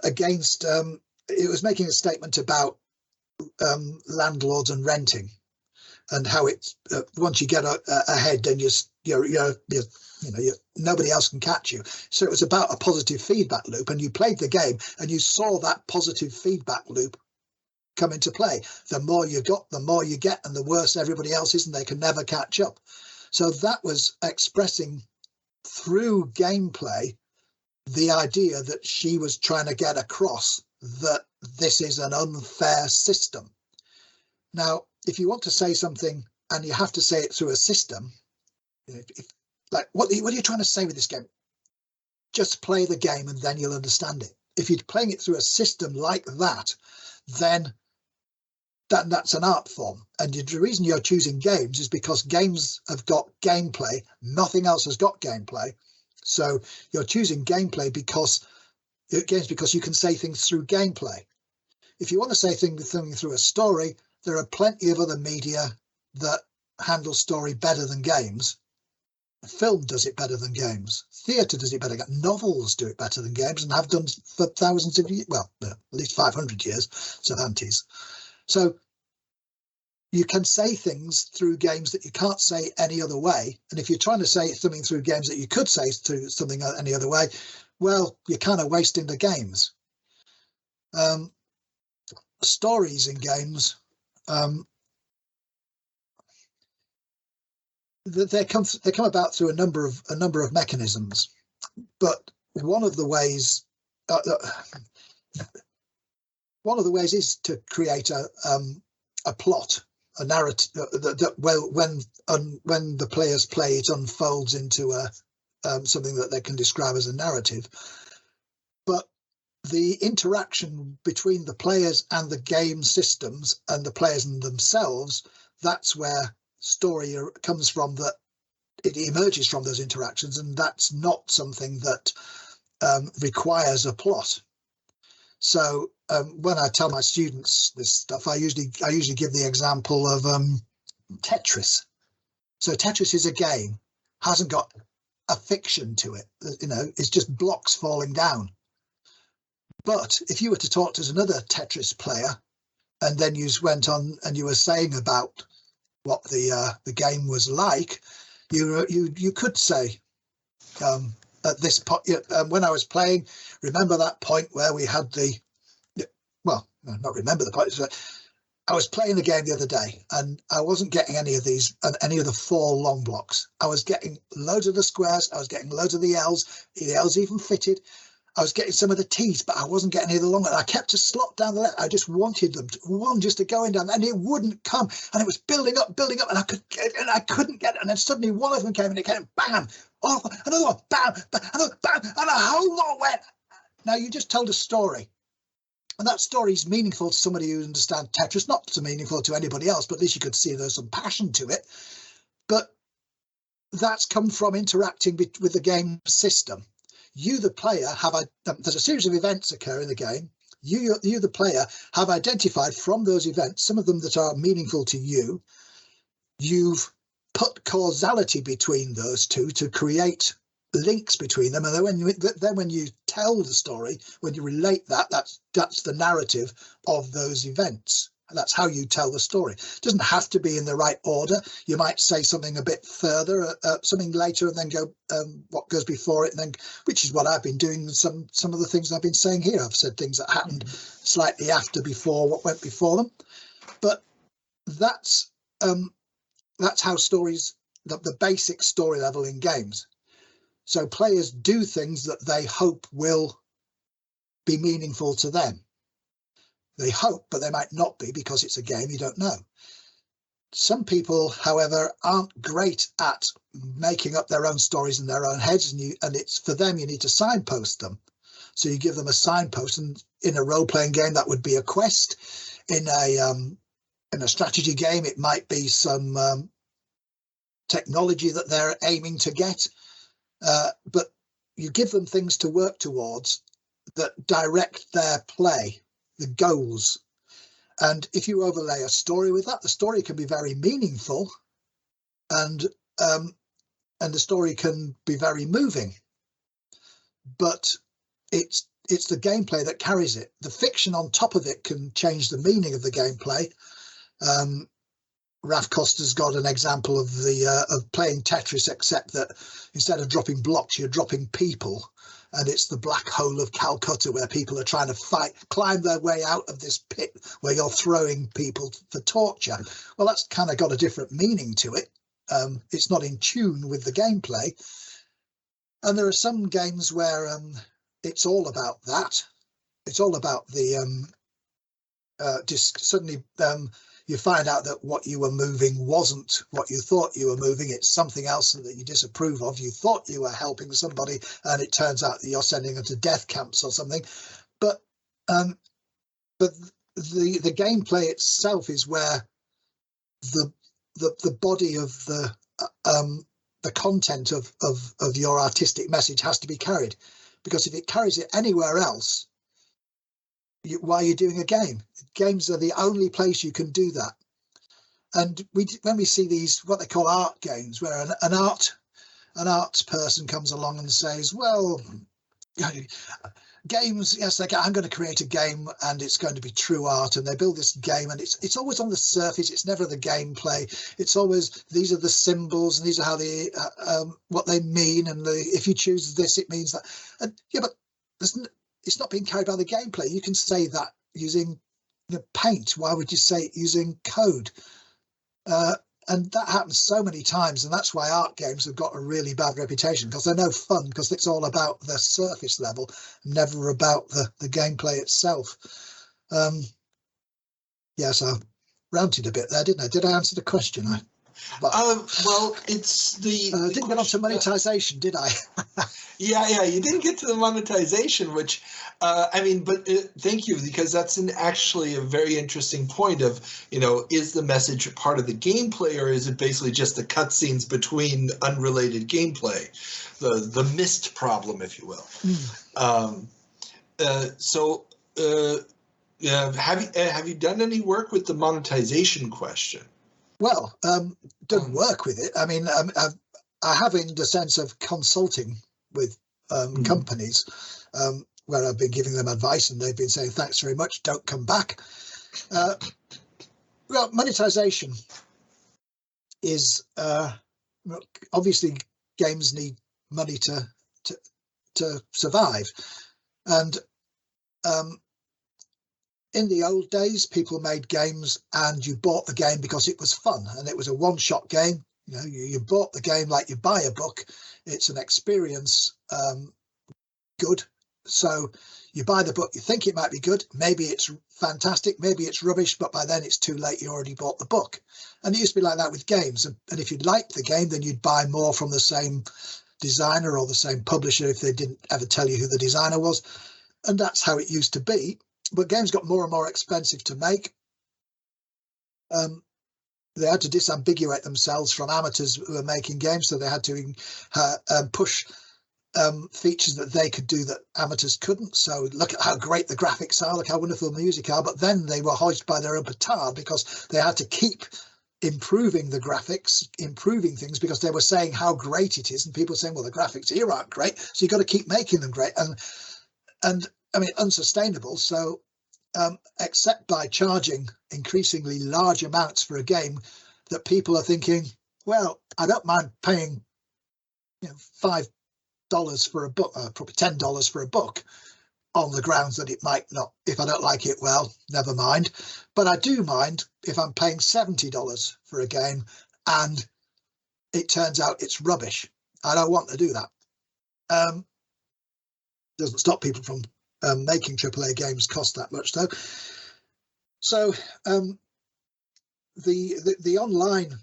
against, it was making a statement about landlords and renting, and how it's once you get ahead, then nobody else can catch you. So it was about a positive feedback loop, and you played the game and you saw that positive feedback loop come into play. The more you got, the more you get, and the worse everybody else is, and they can never catch up. So that was expressing through gameplay the idea that she was trying to get across that this is an unfair system. Now, if you want to say something and you have to say it through a system, like what are you trying to say with this game? Just play the game and then you'll understand it. If you're playing it through a system like that, then that's an art form. And the reason you're choosing games is because games have got gameplay. Nothing else has got gameplay. So you're choosing gameplay because you can say things through gameplay. If you want to say things through a story, there are plenty of other media that handle story better than games. Film does it better than games. Theatre does it better. Novels do it better than games, and have done for thousands of years. Well, at least 500 years, Cervantes. So you can say things through games that you can't say any other way. And if you're trying to say something through games that you could say through something any other way, well, you're kind of wasting the games. Stories in games, they come about through a number of mechanisms, but one of the ways is to create a plot, a narrative that when the players play, it unfolds into something that they can describe as a narrative. But the interaction between the players and the game systems and the players and themselves, that's where story comes from, that it emerges from those interactions, and that's not something that requires a plot. So when I tell my students this stuff, I usually give the example of Tetris. So Tetris is a game, hasn't got a fiction to it, it's just blocks falling down. But if you were to talk to another Tetris player, and then you went on and you were saying about what the game was like, you could say, at this point, when I was playing, remember that point where we had not remember the point. I was playing the game the other day, and I wasn't getting any of the 4 long blocks. I was getting loads of the squares. I was getting loads of the L's. The L's even fitted. I was getting some of the T's, but I wasn't getting any of the long. And I kept a slot down the left. I just wanted them just to go in down, and it wouldn't come. And it was building up, and I couldn't get it. And then suddenly one of them came, and it came, bam! Oh, another one, bam! Another bam! And a whole lot went. Now you just told a story, and that story is meaningful to somebody who understands Tetris. Not so meaningful to anybody else, but at least you could see there's some passion to it. But that's come from interacting with the game system. You, the player, there's a series of events occur in the game. You, the player, have identified from those events, some of them that are meaningful to you. You've put causality between those two to create links between them, and then when you tell the story, when you relate that's the narrative of those events. That's how you tell the story. It doesn't have to be in the right order. You might say something a bit further, something later, and then go what goes before it, and then, which is what I've been doing. Some of the things I've been saying here, I've said things that happened slightly after, before what went before them. But that's how stories, the basic story level in games. So players do things that they hope will be meaningful to them. They hope, but they might not be, because it's a game, you don't know. Some people, however, aren't great at making up their own stories in their own heads, and it's for them, you need to signpost them. So you give them a signpost, and in a role-playing game, that would be a quest. In a strategy game, it might be some technology that they're aiming to get. But you give them things to work towards that direct their play, the goals. And if you overlay a story with that, the story can be very meaningful, and the story can be very moving. But it's the gameplay that carries it. The fiction on top of it can change the meaning of the gameplay. Raf Costa's got an example of of playing Tetris, except that instead of dropping blocks, you're dropping people, and it's the black hole of Calcutta, where people are trying to climb their way out of this pit where you're throwing people for torture. Well, that's kind of got a different meaning to it. It's not in tune with the gameplay. And there are some games where it's all about that. It's all about the suddenly you find out that what you were moving wasn't what you thought you were moving. It's something else that you disapprove of. You thought you were helping somebody, and it turns out that you're sending them to death camps or something. But the gameplay itself is where the body of the content of your artistic message has to be carried, because if it carries it anywhere else, why are you doing a game? Games are the only place you can do that. And when we see these, what they call art games, where an arts person comes along and says, well, games, yes, I'm going to create a game and it's going to be true art, and they build this game, and it's always on the surface. It's never the gameplay. It's always, these are the symbols, and these are how they what they mean, and if you choose this, it means that. And yeah, but it's not being carried by the gameplay. You can say that using paint. Why would you say it using code? And that happens so many times, and that's why art games have got a really bad reputation, because they're no fun, because it's all about the surface level, never about the gameplay itself. Yes, I ranted a bit there, didn't I? Did I answer the question? Well, it's the didn't get on to monetization, did I? Yeah, you didn't get to the monetization, which but thank you, because that's actually a very interesting point of, is the message part of the gameplay, or is it basically just the cutscenes between unrelated gameplay, the missed problem, if you will. Have you done any work with the monetization question? Well, done work with it. I mean, I have, in the sense of consulting with companies, where I've been giving them advice, and they've been saying, thanks very much, don't come back. Well, monetization is obviously, games need money to survive, and in the old days, people made games and you bought the game because it was fun, and it was a one-shot game. You bought the game like you buy a book. It's an experience, good. So you buy the book, you think it might be good. Maybe it's fantastic, maybe it's rubbish, but by then it's too late. You already bought the book. And it used to be like that with games. And if you liked the game, then you'd buy more from the same designer or the same publisher if they didn't ever tell you who the designer was. And that's how it used to be. But games got more and more expensive to make. they had to disambiguate themselves from amateurs who were making games, so they had to push features that they could do that amateurs couldn't. So look at how great the graphics are, look how wonderful the music are, but then they were hoisted by their own petard because they had to keep improving the graphics, improving things, because they were saying how great it is, and people saying, well, the graphics here aren't great, so you've got to keep making them great, and I mean unsustainable. So except by charging increasingly large amounts for a game that people are thinking, well, I don't mind paying $5 for a book, probably $10 for a book, on the grounds that it might not, if I don't like it, well, never mind. But I do mind if I'm paying $70 for a game and it turns out it's rubbish. I don't want to do that. Doesn't stop people from making AAA games cost that much, though. So the online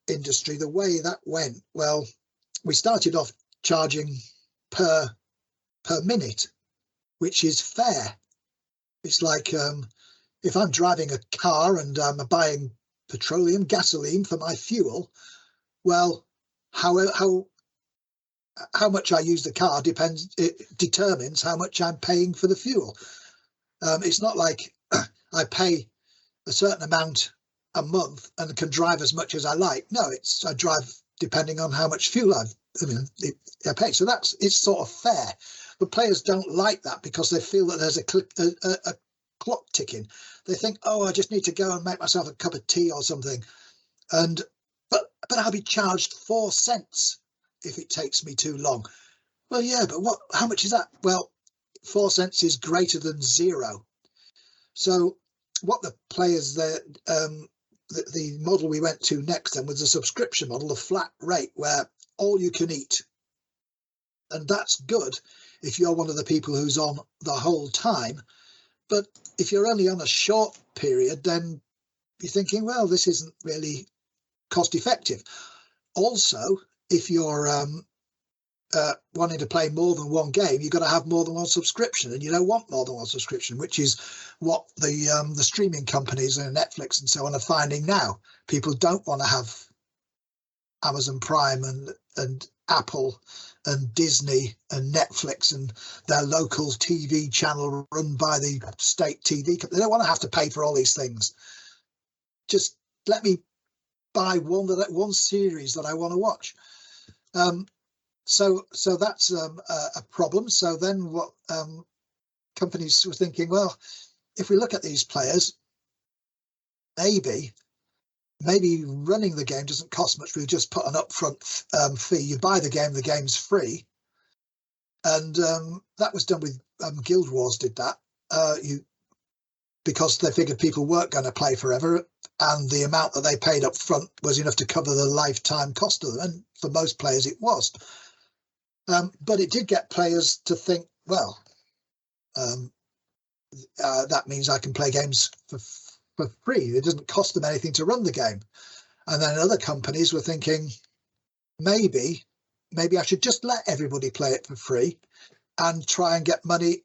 industry, the way that went, well, we started off charging per minute, which is fair. It's like if I'm driving a car and I'm buying gasoline for my fuel, well, how much I use the car determines how much I'm paying for the fuel. It's not like I pay a certain amount a month and can drive as much as I like. No, I drive depending on how much fuel I pay. So it's sort of fair. But players don't like that because they feel that there's a clock ticking. They think, oh, I just need to go and make myself a cup of tea or something, but I'll be charged 4 cents if it takes me too long. Well, yeah, but how much is that? Well, 4 cents is greater than 0. So what the players there, the model we went to next then was a subscription model, a flat rate where all you can eat. And that's good if you're one of the people who's on the whole time. But if you're only on a short period, then you're thinking, well, this isn't really cost effective. Also, if you're wanting to play more than one game, you've got to have more than one subscription, and you don't want more than one subscription, which is what the streaming companies and Netflix and so on are finding now. People don't want to have Amazon Prime and Apple and Disney and Netflix and their local TV channel run by the state TV. They don't want to have to pay for all these things. Just let me buy one series that I want to watch. So that's a problem. So then what companies were thinking, well, if we look at these players, maybe running the game doesn't cost much. We just put an upfront fee. You buy the game's free. And that was done with Guild Wars did that. Because they figured people weren't going to play forever, and the amount that they paid up front was enough to cover the lifetime cost of them. And for most players, it was. But it did get players to think, well, that means I can play games for free. It doesn't cost them anything to run the game. And then other companies were thinking, maybe I should just let everybody play it for free and try and get money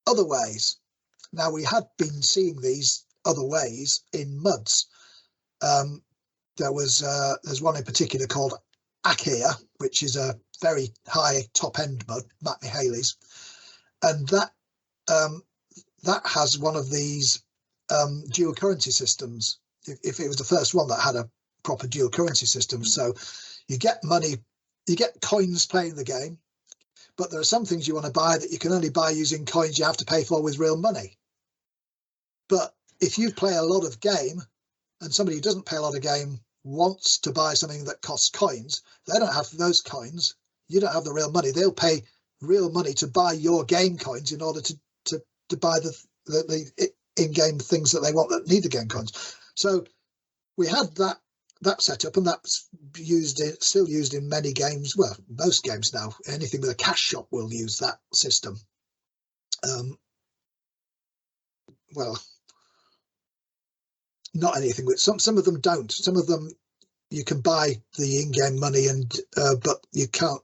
other ways. Now, we had been seeing these other ways in MUDs. There's one in particular called Akea, which is a very high top-end MUD, Matt Mihaly's, and that has one of these dual currency systems. If it was the first one that had a proper dual currency system, so you get money, you get coins playing the game, but there are some things you want to buy that you can only buy using coins you have to pay for with real money. But if you play a lot of game and somebody who doesn't play a lot of game wants to buy something that costs coins, they don't have those coins. You don't have the real money. They'll pay real money to buy your game coins in order to buy the in-game things that they want that need the game coins. So we had that set up, and that's still used in many games. Well, most games now. Anything with a cash shop will use that system. Well, not anything with some of them don't. Some of them you can buy the in-game money, and but you can't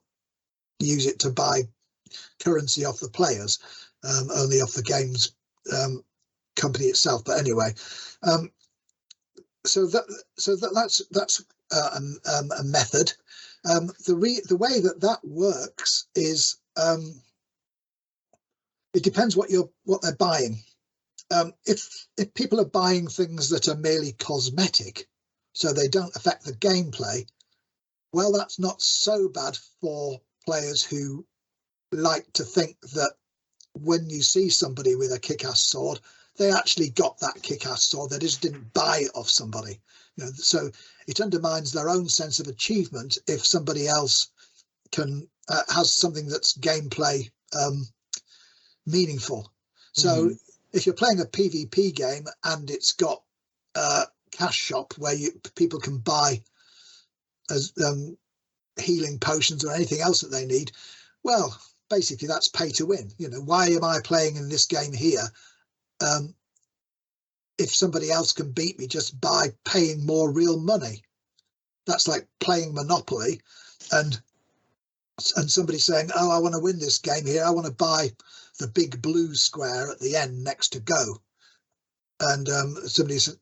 use it to buy currency off the players, only off the game's company itself. But anyway, That's a method. The way that works is it depends what they're buying. If people are buying things that are merely cosmetic, so they don't affect the gameplay, well, that's not so bad for players who like to think that when you see somebody with a kick-ass sword, they actually got that kick-ass sword. They just didn't buy it off somebody. So it undermines their own sense of achievement if somebody else can has something that's gameplay meaningful. So if you're playing a PvP game and it's got a cash shop where people can buy as healing potions or anything else that they need, well, basically that's pay to win. Why am I playing in this game here if somebody else can beat me just by paying more real money? That's like playing Monopoly and somebody saying, oh, I want to win this game here, I want to buy the big blue square at the end next to go. And somebody said,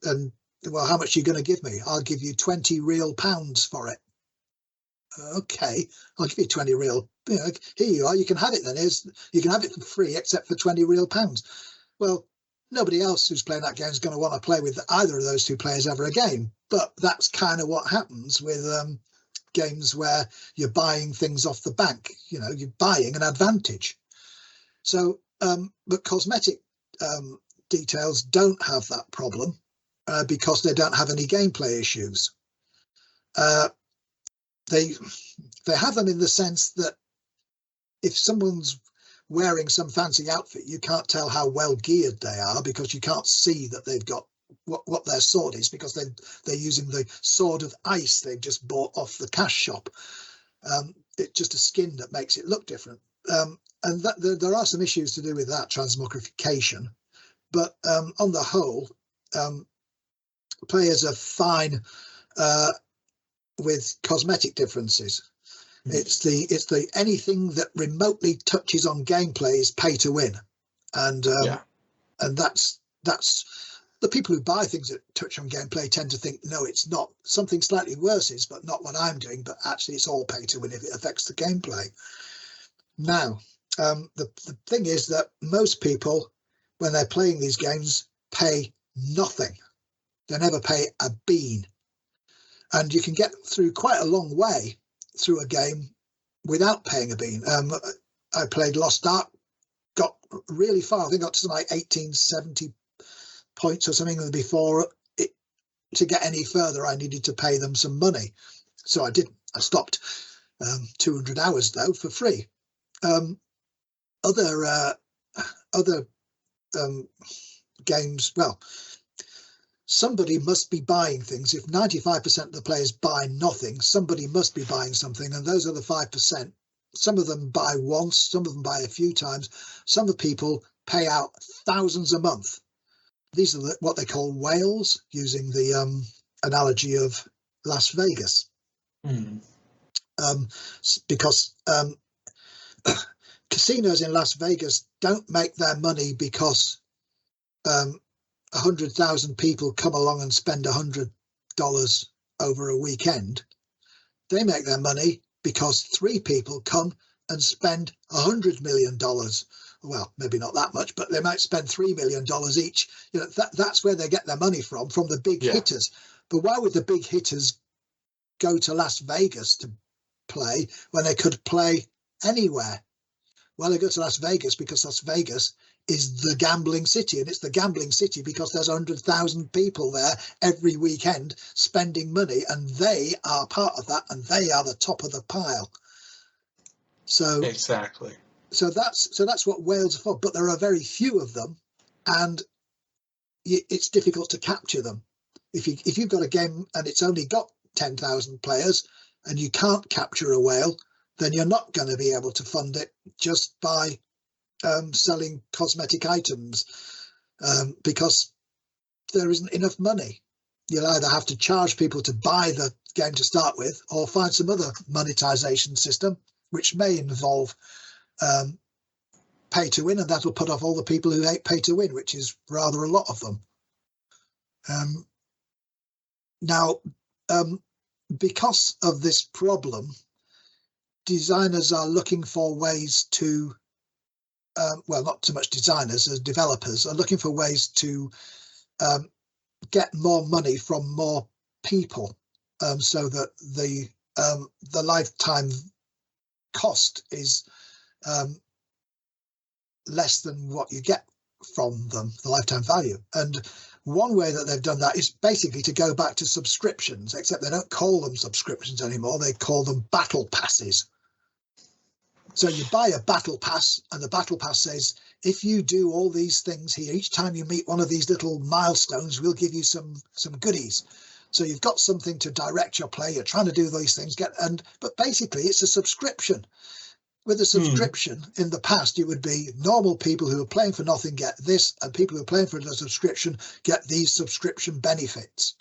well, how much are you going to give me? I'll give you 20 real pounds for it. Okay, I'll give you 20 real. Here you are. You can have it then. You can have it for free, except for 20 real pounds. Well, nobody else who's playing that game is going to want to play with either of those two players ever again. But that's kind of what happens with games where you're buying things off the bank. You're buying an advantage. So, but cosmetic details don't have that problem because they don't have any gameplay issues. They have them in the sense that if someone's wearing some fancy outfit, you can't tell how well geared they are because you can't see that they've got what their sword is, because they're using the sword of ice they've just bought off the cash shop. It's just a skin that makes it look different. And there are some issues to do with that transmogrification, but on the whole, players are fine with cosmetic differences. It's the anything that remotely touches on gameplay is pay to win, and that's the people who buy things that touch on gameplay tend to think, no, it's not. Something slightly worse is, but not what I'm doing. But actually, it's all pay to win if it affects the gameplay. Now, the thing is that most people, when they're playing these games, pay nothing. They never pay a bean. And you can get through quite a long way through a game without paying a bean. I played Lost Ark, got really far. I think got to like 1870 points or something before it. To get any further, I needed to pay them some money. So I didn't. I stopped. 200 hours, though, for free. Other games, well, somebody must be buying things. If 95% of the players buy nothing, somebody must be buying something, and those are the 5%. Some of them buy once, some of them buy a few times. Some of the people pay out thousands a month. These are what they call whales, using the analogy of Las Vegas. Because casinos in Las Vegas don't make their money because 100,000 people come along and spend $100 over a weekend. They make their money because 3 people come and spend $100 million. Well, maybe not that much, but they might spend $3 million each. That's where they get their money from the big hitters. But why would the big hitters go to Las Vegas to play when they could play anywhere? Well, they go to Las Vegas because Las Vegas is the gambling city, and it's the gambling city because there's 100,000 people there every weekend spending money, and they are part of that, and they are the top of the pile. So exactly. So that's what whales are for, but there are very few of them, and it's difficult to capture them. If you've got a game and it's only got 10,000 players and you can't capture a whale, then you're not going to be able to fund it just by selling cosmetic items, because there isn't enough money. You'll either have to charge people to buy the game to start with, or find some other monetization system, which may involve pay to win, and that'll put off all the people who hate pay to win, which is rather a lot of them. Now, because of this problem, designers are looking for ways to, well, not so much designers as developers are looking for ways to get more money from more people, so that the lifetime cost is less than what you get from them, the lifetime value. And one way that they've done that is basically to go back to subscriptions, except they don't call them subscriptions anymore. They call them battle passes. So you buy a battle pass, and the battle pass says, if you do all these things here, each time you meet one of these little milestones, we'll give you some goodies. So you've got something to direct your play. You're trying to do these things, but basically it's a subscription. With a subscription, in the past, it would be normal people who are playing for nothing get this, and people who are playing for a subscription get these subscription benefits.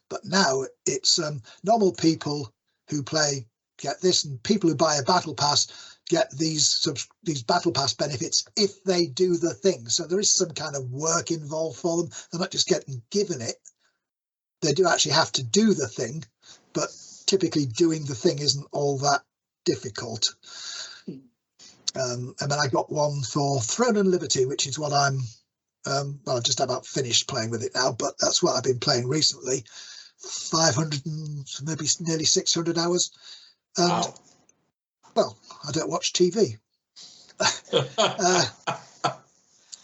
But now it's normal people who play get this, and people who buy a battle pass get these battle pass benefits if they do the thing. So there is some kind of work involved for them. They're not just getting given it. They do actually have to do the thing, but typically doing the thing isn't all that difficult. And then I got one for Throne and Liberty, which is what I'm, well, just about finished playing with it now, but that's what I've been playing recently. 500 and maybe nearly 600 hours. And, wow. Well, I don't watch TV.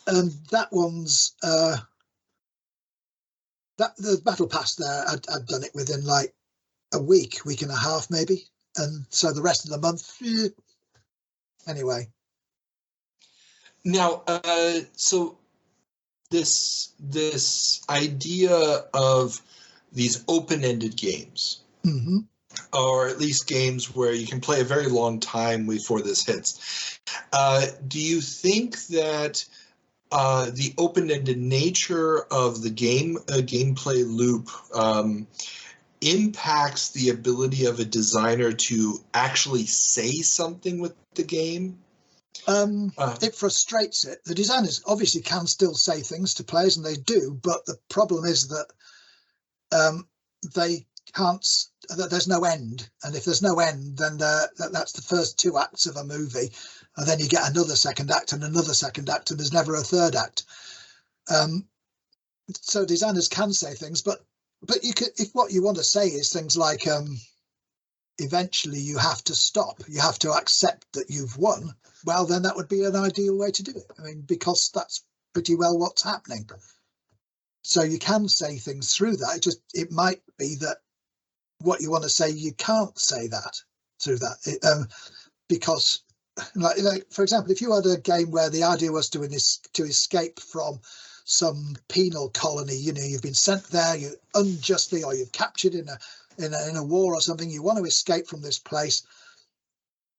And that one's, the Battle Pass there, I'd done it within like a week and a half maybe. And so the rest of the month, anyway. Now, so this idea of these open-ended games, Mm-hmm. or at least games where you can play a very long time before this hits, do you think that the open-ended nature of the gameplay loop impacts the ability of a designer to actually say something with the game? It frustrates it. The designers obviously can still say things to players, and they do, but the problem is that they can't, there's no end. And if there's no end, then that's the first two acts of a movie, and then you get another second act and another second act, and there's never a third act. So designers can say things, but you could, if what you want to say is things like eventually you have to stop, you have to accept that you've won, well, then that would be an ideal way to do it. I mean, because that's pretty well what's happening. So you can say things through that. It might be that what you want to say, you can't say that through that, because like for example, if you had a game where the idea was to escape from some penal colony, you know, you've been sent there, you unjustly, or you've captured in a war or something, you want to escape from this place.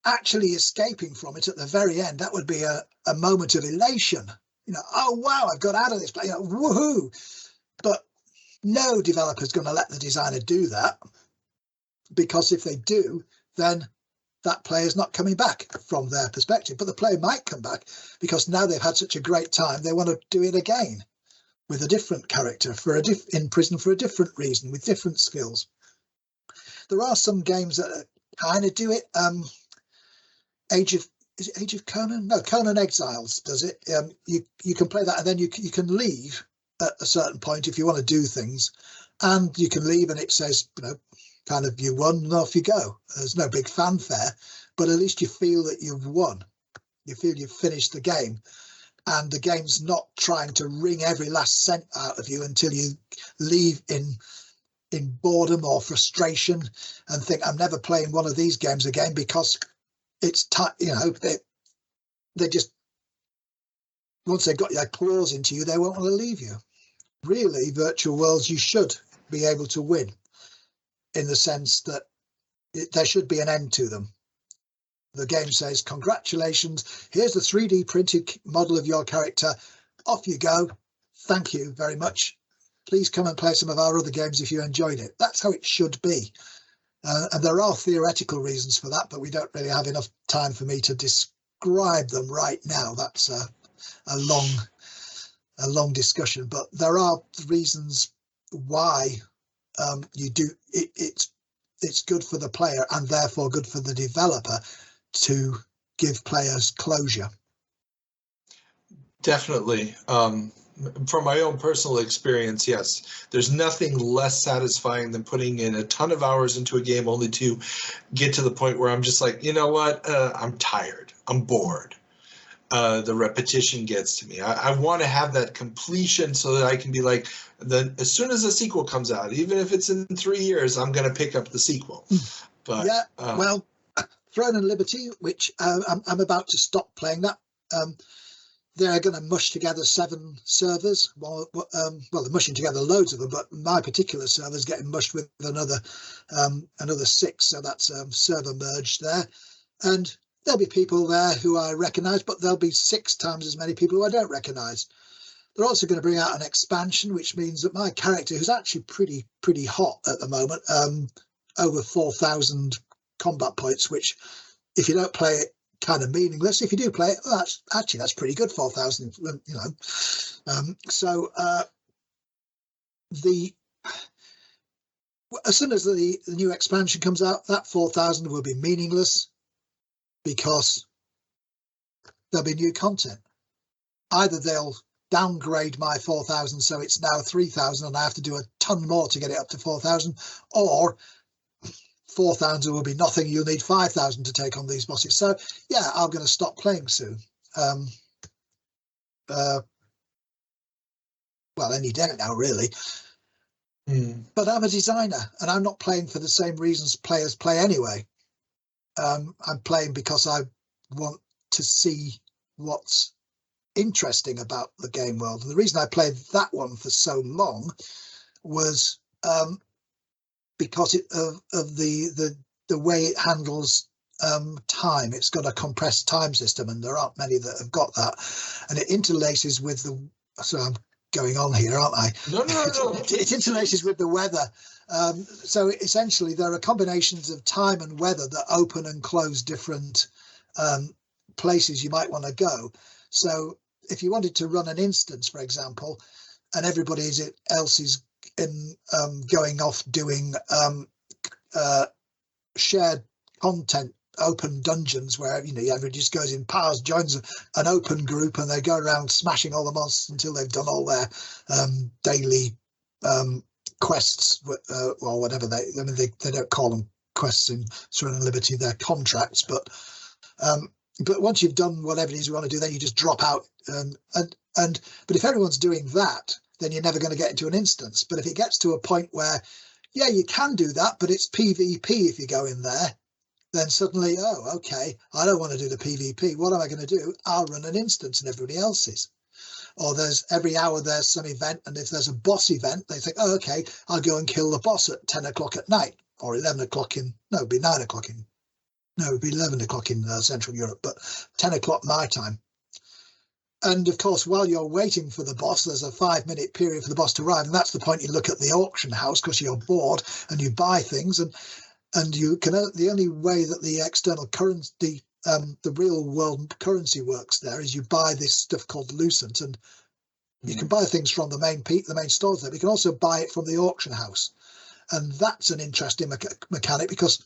Actually escaping from it at the very end, that would be a moment of elation. You know, oh wow, I've got out of this place, you know, woohoo! But no developer's going to let the designer do that, because if they do, then that player's not coming back from their perspective. But the player might come back because now they've had such a great time, they want to do it again with a different character in prison for a different reason, with different skills. There are some games that kind of do it. Age of Conan? No, Conan Exiles does it. You can play that, and then you can leave at a certain point if you want to do things, and you can leave and it says, you know, kind of, you won, and off you go. There's no big fanfare, but at least you feel that you've won. You feel you've finished the game, and the game's not trying to wring every last cent out of you until you leave in boredom or frustration and think, I'm never playing one of these games again, because it's you know, they just, once they've got their claws into you, they won't want to leave you. Really, virtual worlds, you should be able to win, in the sense that there should be an end to them. The game says, congratulations, here's the 3D printed model of your character, off you go, thank you very much, please come and play some of our other games if you enjoyed it. That's how it should be. And there are theoretical reasons for that, but we don't really have enough time for me to describe them right now. That's a long discussion, but there are reasons why it's good for the player and therefore good for the developer to give players closure. Definitely. From my own personal experience, yes, there's nothing less satisfying than putting in a ton of hours into a game only to get to the point where I'm just like, you know what, I'm tired, I'm bored. The repetition gets to me. I want to have that completion so that I can be like, as soon as a sequel comes out, even if it's in 3 years, I'm going to pick up the sequel. But yeah, well, Throne and Liberty, which I'm about to stop playing that. They're going to mush together 7 servers. Well, they're mushing together loads of them, but my particular server is getting mushed with another 6. So that's server merged there, and there'll be people there who I recognise, but there'll be 6 times as many people who I don't recognise. They're also going to bring out an expansion, which means that my character, who's actually pretty hot at the moment, over 4,000 combat points, which if you don't play it, kind of meaningless. If you do play it, well, that's pretty good, 4,000, you know. As soon as the new expansion comes out, that 4,000 will be meaningless because there'll be new content. Either they'll downgrade my 4,000 so it's now 3,000 and I have to do a ton more to get it up to 4,000, or 4,000 will be nothing. You'll need 5,000 to take on these bosses. So yeah, I'm going to stop playing soon. Well, any day now, really. But I'm a designer, and I'm not playing for the same reasons players play anyway. I'm playing because I want to see what's interesting about the game world. And the reason I played that one for so long was because of the way it handles time. It's got a compressed time system, and there aren't many that have got that. And it interlaces with the. So I'm going on here, aren't I? No. It interlaces with the weather. So essentially, there are combinations of time and weather that open and close different places you might want to go. So if you wanted to run an instance, for example, and everybody else is going off doing shared content, open dungeons where everybody just goes in pairs, joins an open group, and they go around smashing all the monsters until they've done all their daily quests, or whatever they don't call them quests in Throne and Liberty, they're contracts, but once you've done whatever it is you want to do, then you just drop out. But if everyone's doing that, then you're never going to get into an instance. But if it gets to a point where, yeah, you can do that, but it's PvP if you go in there, then suddenly, oh, okay, I don't want to do the PvP. What am I going to do? I'll run an instance and everybody else is. Or every hour there's some event, and if there's a boss event, they think, oh, okay, I'll go and kill the boss at 10 o'clock at night, or 11 o'clock it'd be 9 o'clock it'd be 11 o'clock in Central Europe, but 10 o'clock my time. And of course, while you're waiting for the boss, there's a 5-minute period for the boss to arrive. And that's the point you look at the auction house because you're bored and you buy things. And you can, the only way that the external currency, the real world currency works there is you buy this stuff called Lucent. And you can buy things from the main stores there. But you can also buy it from the auction house. And that's an interesting mechanic because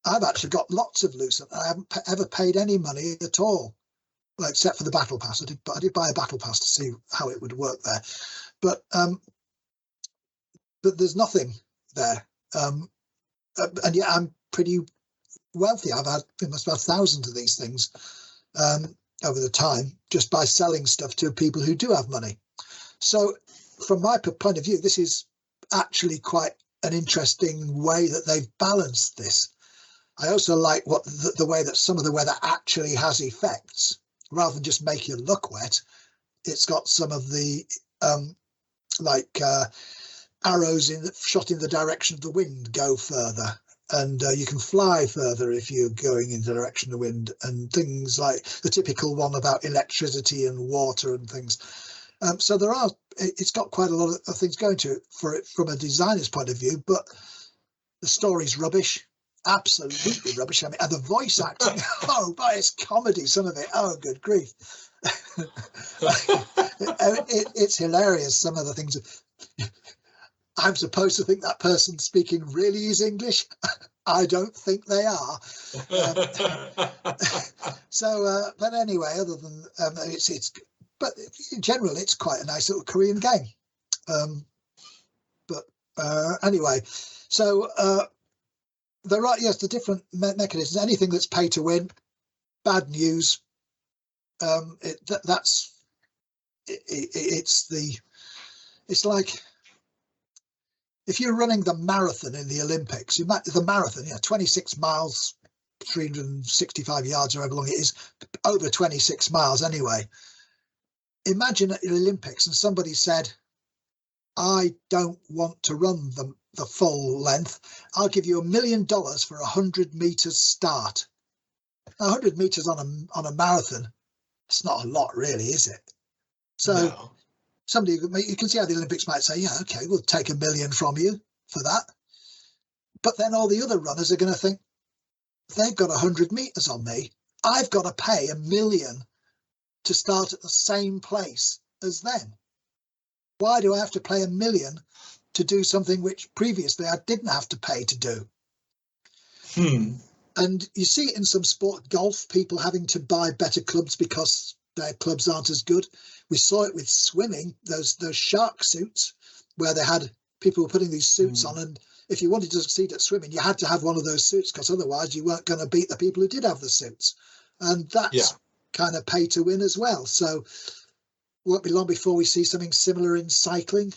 I've actually got lots of Lucent. I haven't ever paid any money at all. Well, except for the battle pass. I did buy a battle pass to see how it would work there, but there's nothing there, and yet I'm pretty wealthy. I've had must have thousands of these things over the time just by selling stuff to people who do have money. So, from my point of view, this is actually quite an interesting way that they've balanced this. I also like the way that some of the weather actually has effects. Rather than just make you look wet, it's got some of the arrows shot in the direction of the wind go further, and you can fly further if you're going in the direction of the wind, and things like the typical one about electricity and water and things. So it's got quite a lot of things going to it for it from a designer's point of view, but the story's rubbish. Absolutely rubbish. I mean, and the voice acting, oh, but it's comedy, some of it. Oh, good grief. It's hilarious, some of the things. I'm supposed to think that person speaking really is English. I don't think they are. So, but anyway, other than but in general, it's quite a nice little Korean game. But anyway, so there are, yes, the different mechanisms. Anything that's pay to win, bad news. It's like if you're running the marathon in the Olympics, the marathon, 26 miles, 365 yards, or however long it is, over 26 miles anyway. Imagine at the Olympics and somebody said, I don't want to run the full length. I'll give you $1 million for 100 meters start. Now, 100 meters on a marathon, it's not a lot really, is it? So no. Somebody, you can see how the Olympics might say, yeah, okay, we'll take $1 million from you for that. But then all the other runners are going to think, they've got 100 meters on me. I've got to pay $1 million to start at the same place as them. Why do I have to pay $1 million to do something which previously I didn't have to pay to do? And you see it in some sport, golf, people having to buy better clubs because their clubs aren't as good. We saw it with swimming, those shark suits, where they had people putting these suits on, and if you wanted to succeed at swimming, you had to have one of those suits, because otherwise you weren't going to beat the people who did have the suits. And that's kind of pay to win as well. So won't be long before we see something similar in cycling.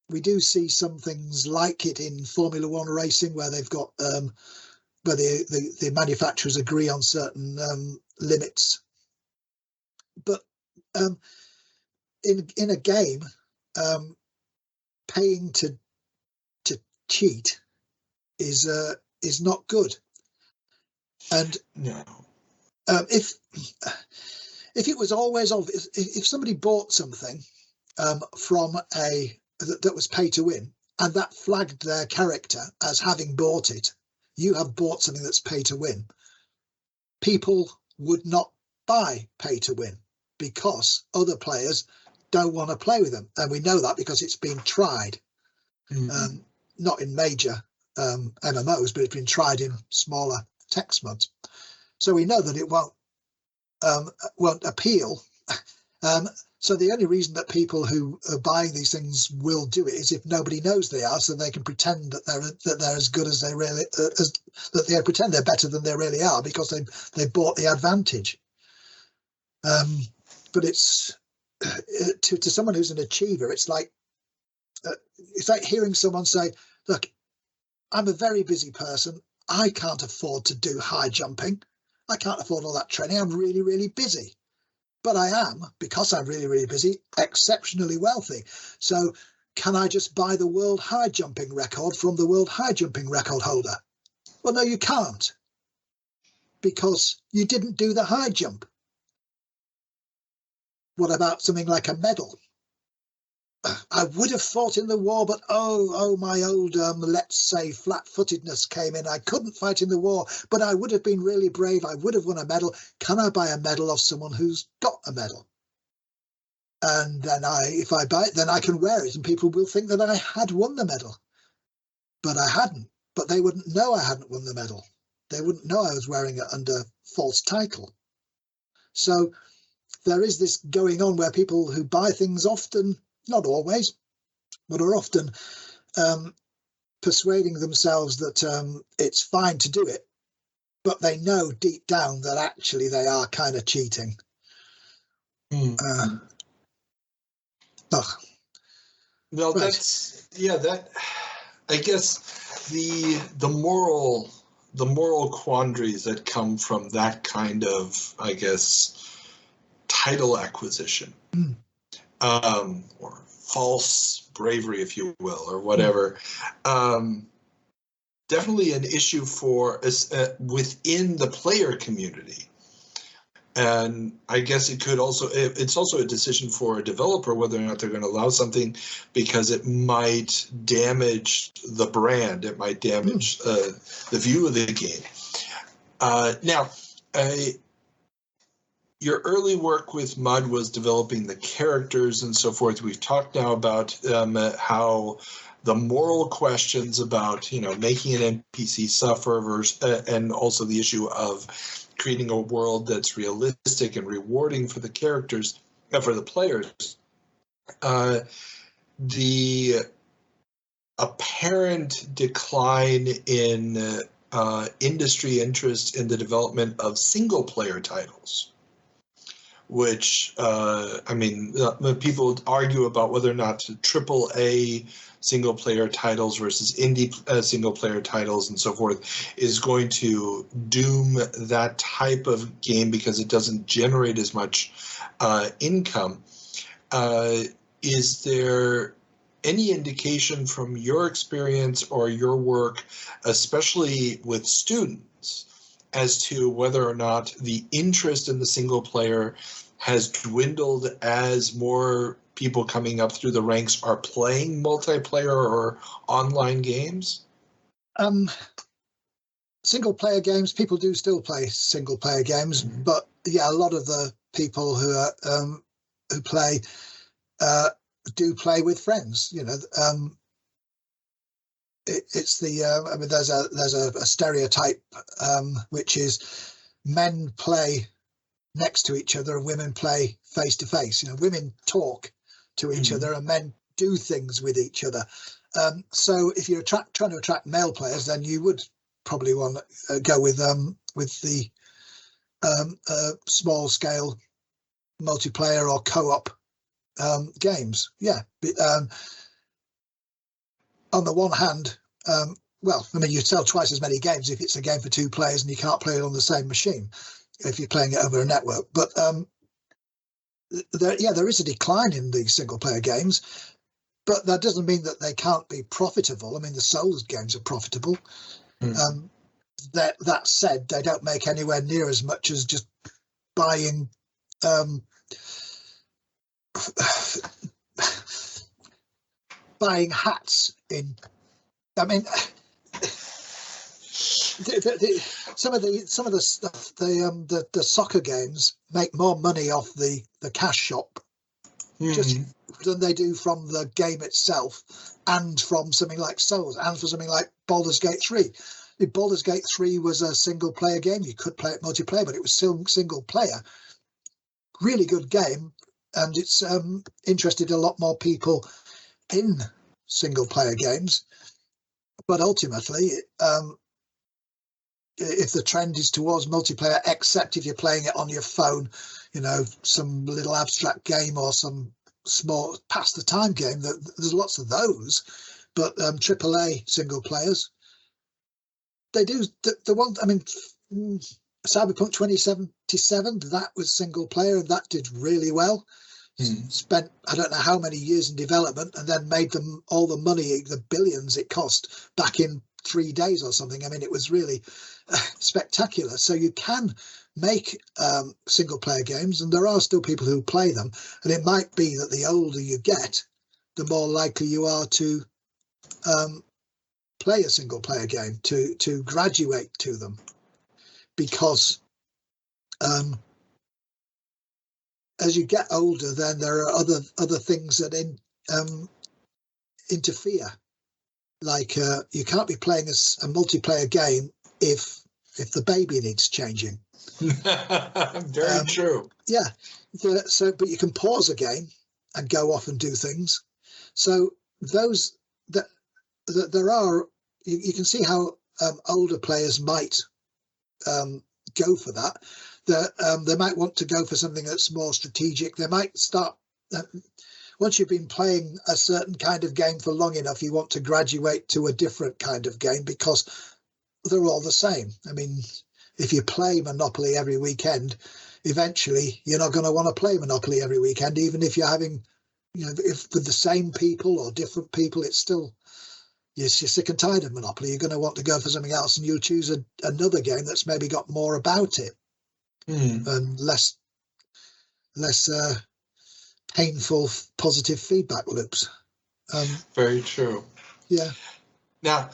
We do see some things like it in Formula One racing, where they've got where the manufacturers agree on certain limits. But in a game, paying to cheat is not good. And no. If it was always obvious, if somebody bought something from that was pay to win, and that flagged their character as having bought it, you have bought something that's pay to win, people would not buy pay to win because other players don't want to play with them. And we know that because it's been tried, not in major MMOs, but it's been tried in smaller text mods. So we know that it won't appeal. So the only reason that people who are buying these things will do it is if nobody knows they are, so they can pretend that they're as good as they really that they pretend they're better than they really are because they bought the advantage. But it's to someone who's an achiever, it's like hearing someone say, "Look, I'm a very busy person. I can't afford to do high jumping. I can't afford all that training. I'm really, really busy. But I am, because I'm really, really busy, exceptionally wealthy. So can I just buy the world high jumping record from the world high jumping record holder?" Well, no, you can't, because you didn't do the high jump. What about something like a medal? I would have fought in the war, but oh, my old, let's say, flat-footedness came in. I couldn't fight in the war, but I would have been really brave. I would have won a medal. Can I buy a medal of someone who's got a medal? And then if I buy it, then I can wear it, and people will think that I had won the medal. But I hadn't. But they wouldn't know I hadn't won the medal. They wouldn't know I was wearing it under false title. So there is this going on where people who buy things often, not always, but are often persuading themselves that it's fine to do it, but they know deep down that actually they are kind of cheating. Well, right. That I guess the moral quandaries that come from that kind of, I guess, title acquisition. Or false bravery, if you will, or whatever. Definitely an issue for within the player community. And I guess it's also a decision for a developer whether or not they're going to allow something, because it might damage the brand. It might damage the view of the game. Now, your early work with Mud was developing the characters and so forth. We've talked now about how the moral questions about, making an NPC suffer and also the issue of creating a world that's realistic and rewarding for the characters, for the players. The apparent decline in industry interest in the development of single-player titles, which, people argue about whether or not AAA single-player titles versus indie single-player titles and so forth is going to doom that type of game because it doesn't generate as much income. Is there any indication from your experience or your work, especially with students, as to whether or not the interest in the single player has dwindled as more people coming up through the ranks are playing multiplayer or online games? Single player games, people do still play single player games, but yeah, a lot of the people who are who play do play with friends. It's the there's a stereotype which is men play next to each other and women play face to face. Women talk to each other and men do things with each other. So if you're trying to attract male players, then you would probably want to go with the small scale multiplayer or co-op games. Yeah. On the one hand, you sell twice as many games if it's a game for two players and you can't play it on the same machine if you're playing it over a network. But there is a decline in the single player games, but that doesn't mean that they can't be profitable. I mean, the Souls games are profitable. That said, they don't make anywhere near as much as just buying buying hats in. I mean, some of the stuff, the soccer games make more money off the cash shop just than they do from the game itself, and from something like Souls, and for something like Baldur's Gate 3. Baldur's Gate 3 was a single player game. You could play it multiplayer, but it was still single player. Really good game, and it's interested a lot more people in single player games. But ultimately, if the trend is towards multiplayer, except if you're playing it on your phone, some little abstract game or some small pass the time game, there's lots of those. But AAA single players, they do the one. I mean, Cyberpunk 2077, that was single player and that did really well. Spent I don't know how many years in development and then made them all the money, the billions it cost, back in 3 days or something. I mean, it was really spectacular. So you can make single player games, and there are still people who play them. And it might be that the older you get, the more likely you are to play a single player game, to graduate to them, because as you get older, then there are other things that interfere. Like you can't be playing a multiplayer game if the baby needs changing. Very true. Yeah. But you can pause a game and go off and do things. So those that there are, you can see how older players might go for that. They might want to go for something that's more strategic. They might start once you've been playing a certain kind of game for long enough, you want to graduate to a different kind of game because they're all the same. I mean, if you play Monopoly every weekend, eventually you're not going to want to play Monopoly every weekend, even if you're having, if with the same people or different people, it's still, yes, you're sick and tired of Monopoly. You're going to want to go for something else, and you'll choose another game that's maybe got more about it and less painful positive feedback loops. Very true. Yeah. Now,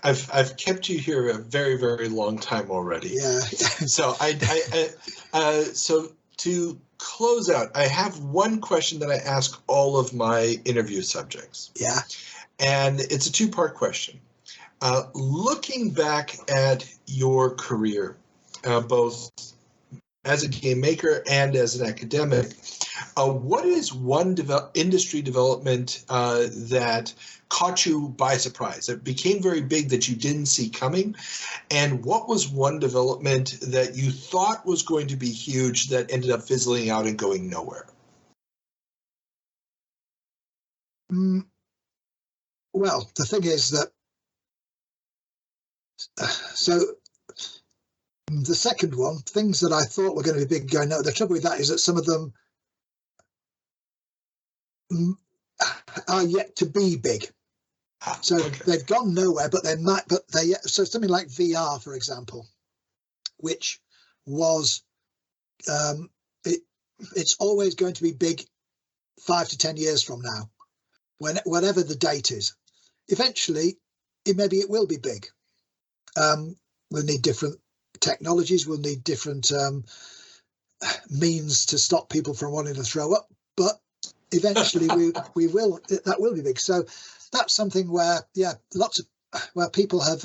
I've kept you here a very, very long time already. Yeah. So so to close out, I have one question that I ask all of my interview subjects. Yeah. And it's a two-part question. Looking back at your career, both as a game maker and as an academic, what is one industry development that caught you by surprise, that became very big that you didn't see coming? And what was one development that you thought was going to be huge that ended up fizzling out and going nowhere? Well, the thing is that, so the second one, things that I thought were going to be big going nowhere, the trouble with that is that some of them are yet to be big. So they've gone nowhere, but so something like VR, for example, which was, it's always going to be big 5 to 10 years from now, whenever the date is. Eventually, maybe it will be big. We'll need different technologies. We'll need different means to stop people from wanting to throw up. But eventually, we will. That will be big. So that's something where, where people have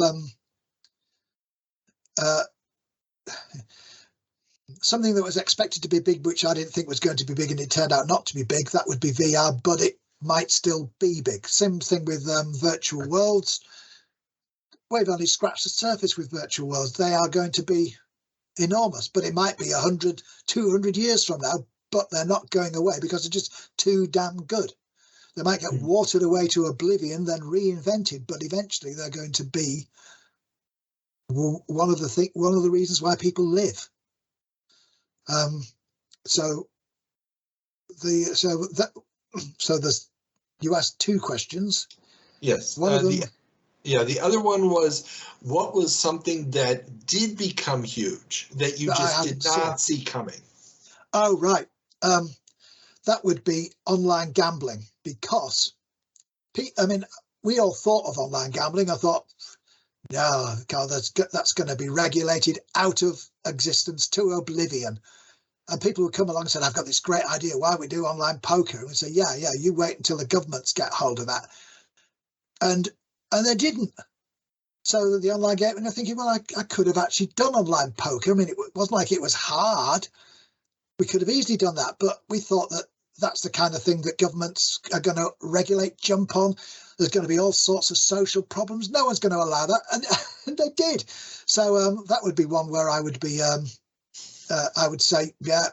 something that was expected to be big, which I didn't think was going to be big, and it turned out not to be big. That would be VR, but it might still be big. Same thing with virtual worlds. We've only scratched the surface with virtual worlds. They are going to be enormous, but it might be 100, 200 years from now, but they're not going away because they're just too damn good. They might get watered away to oblivion, then reinvented, but eventually they're going to be one of the reasons why people live. You asked two questions. Yes. One of them. The other one was, what was something that did become huge that you just did not see coming? Oh, right. That would be online gambling, because, we all thought of online gambling. I thought, no, God, that's going to be regulated out of existence to oblivion. And people would come along and say, I've got this great idea. Why don't we do online poker? And we say, yeah, you wait until the governments get hold of that. And they didn't. So the online game, and I'm thinking, well, I could have actually done online poker. I mean, it wasn't like it was hard. We could have easily done that, but we thought that that's the kind of thing that governments are going to regulate, jump on. There's going to be all sorts of social problems. No one's going to allow that, and they did. So that would be one where I would be, I would say, yeah,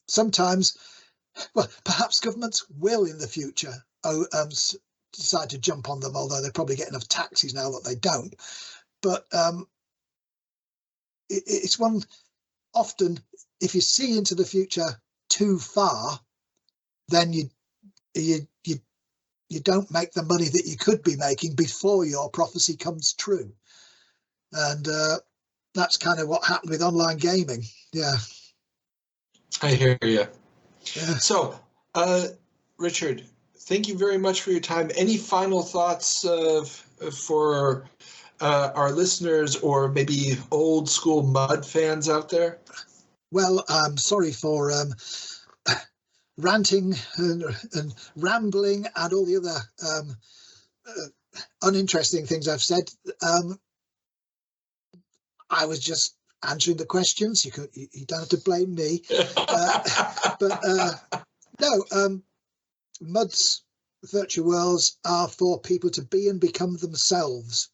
sometimes, well, perhaps governments will in the future decide to jump on them, although they probably get enough taxes now that they don't. But it's one, often, if you see into the future too far, then you don't make the money that you could be making before your prophecy comes true. And that's kind of what happened with online gaming. Yeah. I hear you. Yeah. So, Richard, thank you very much for your time. Any final thoughts for our listeners, or maybe old school Mud fans out there? Well, I'm sorry for ranting and rambling and all the other uninteresting things I've said. I was just answering the questions. You don't have to blame me. No, Mud's virtual worlds are for people to be and become themselves.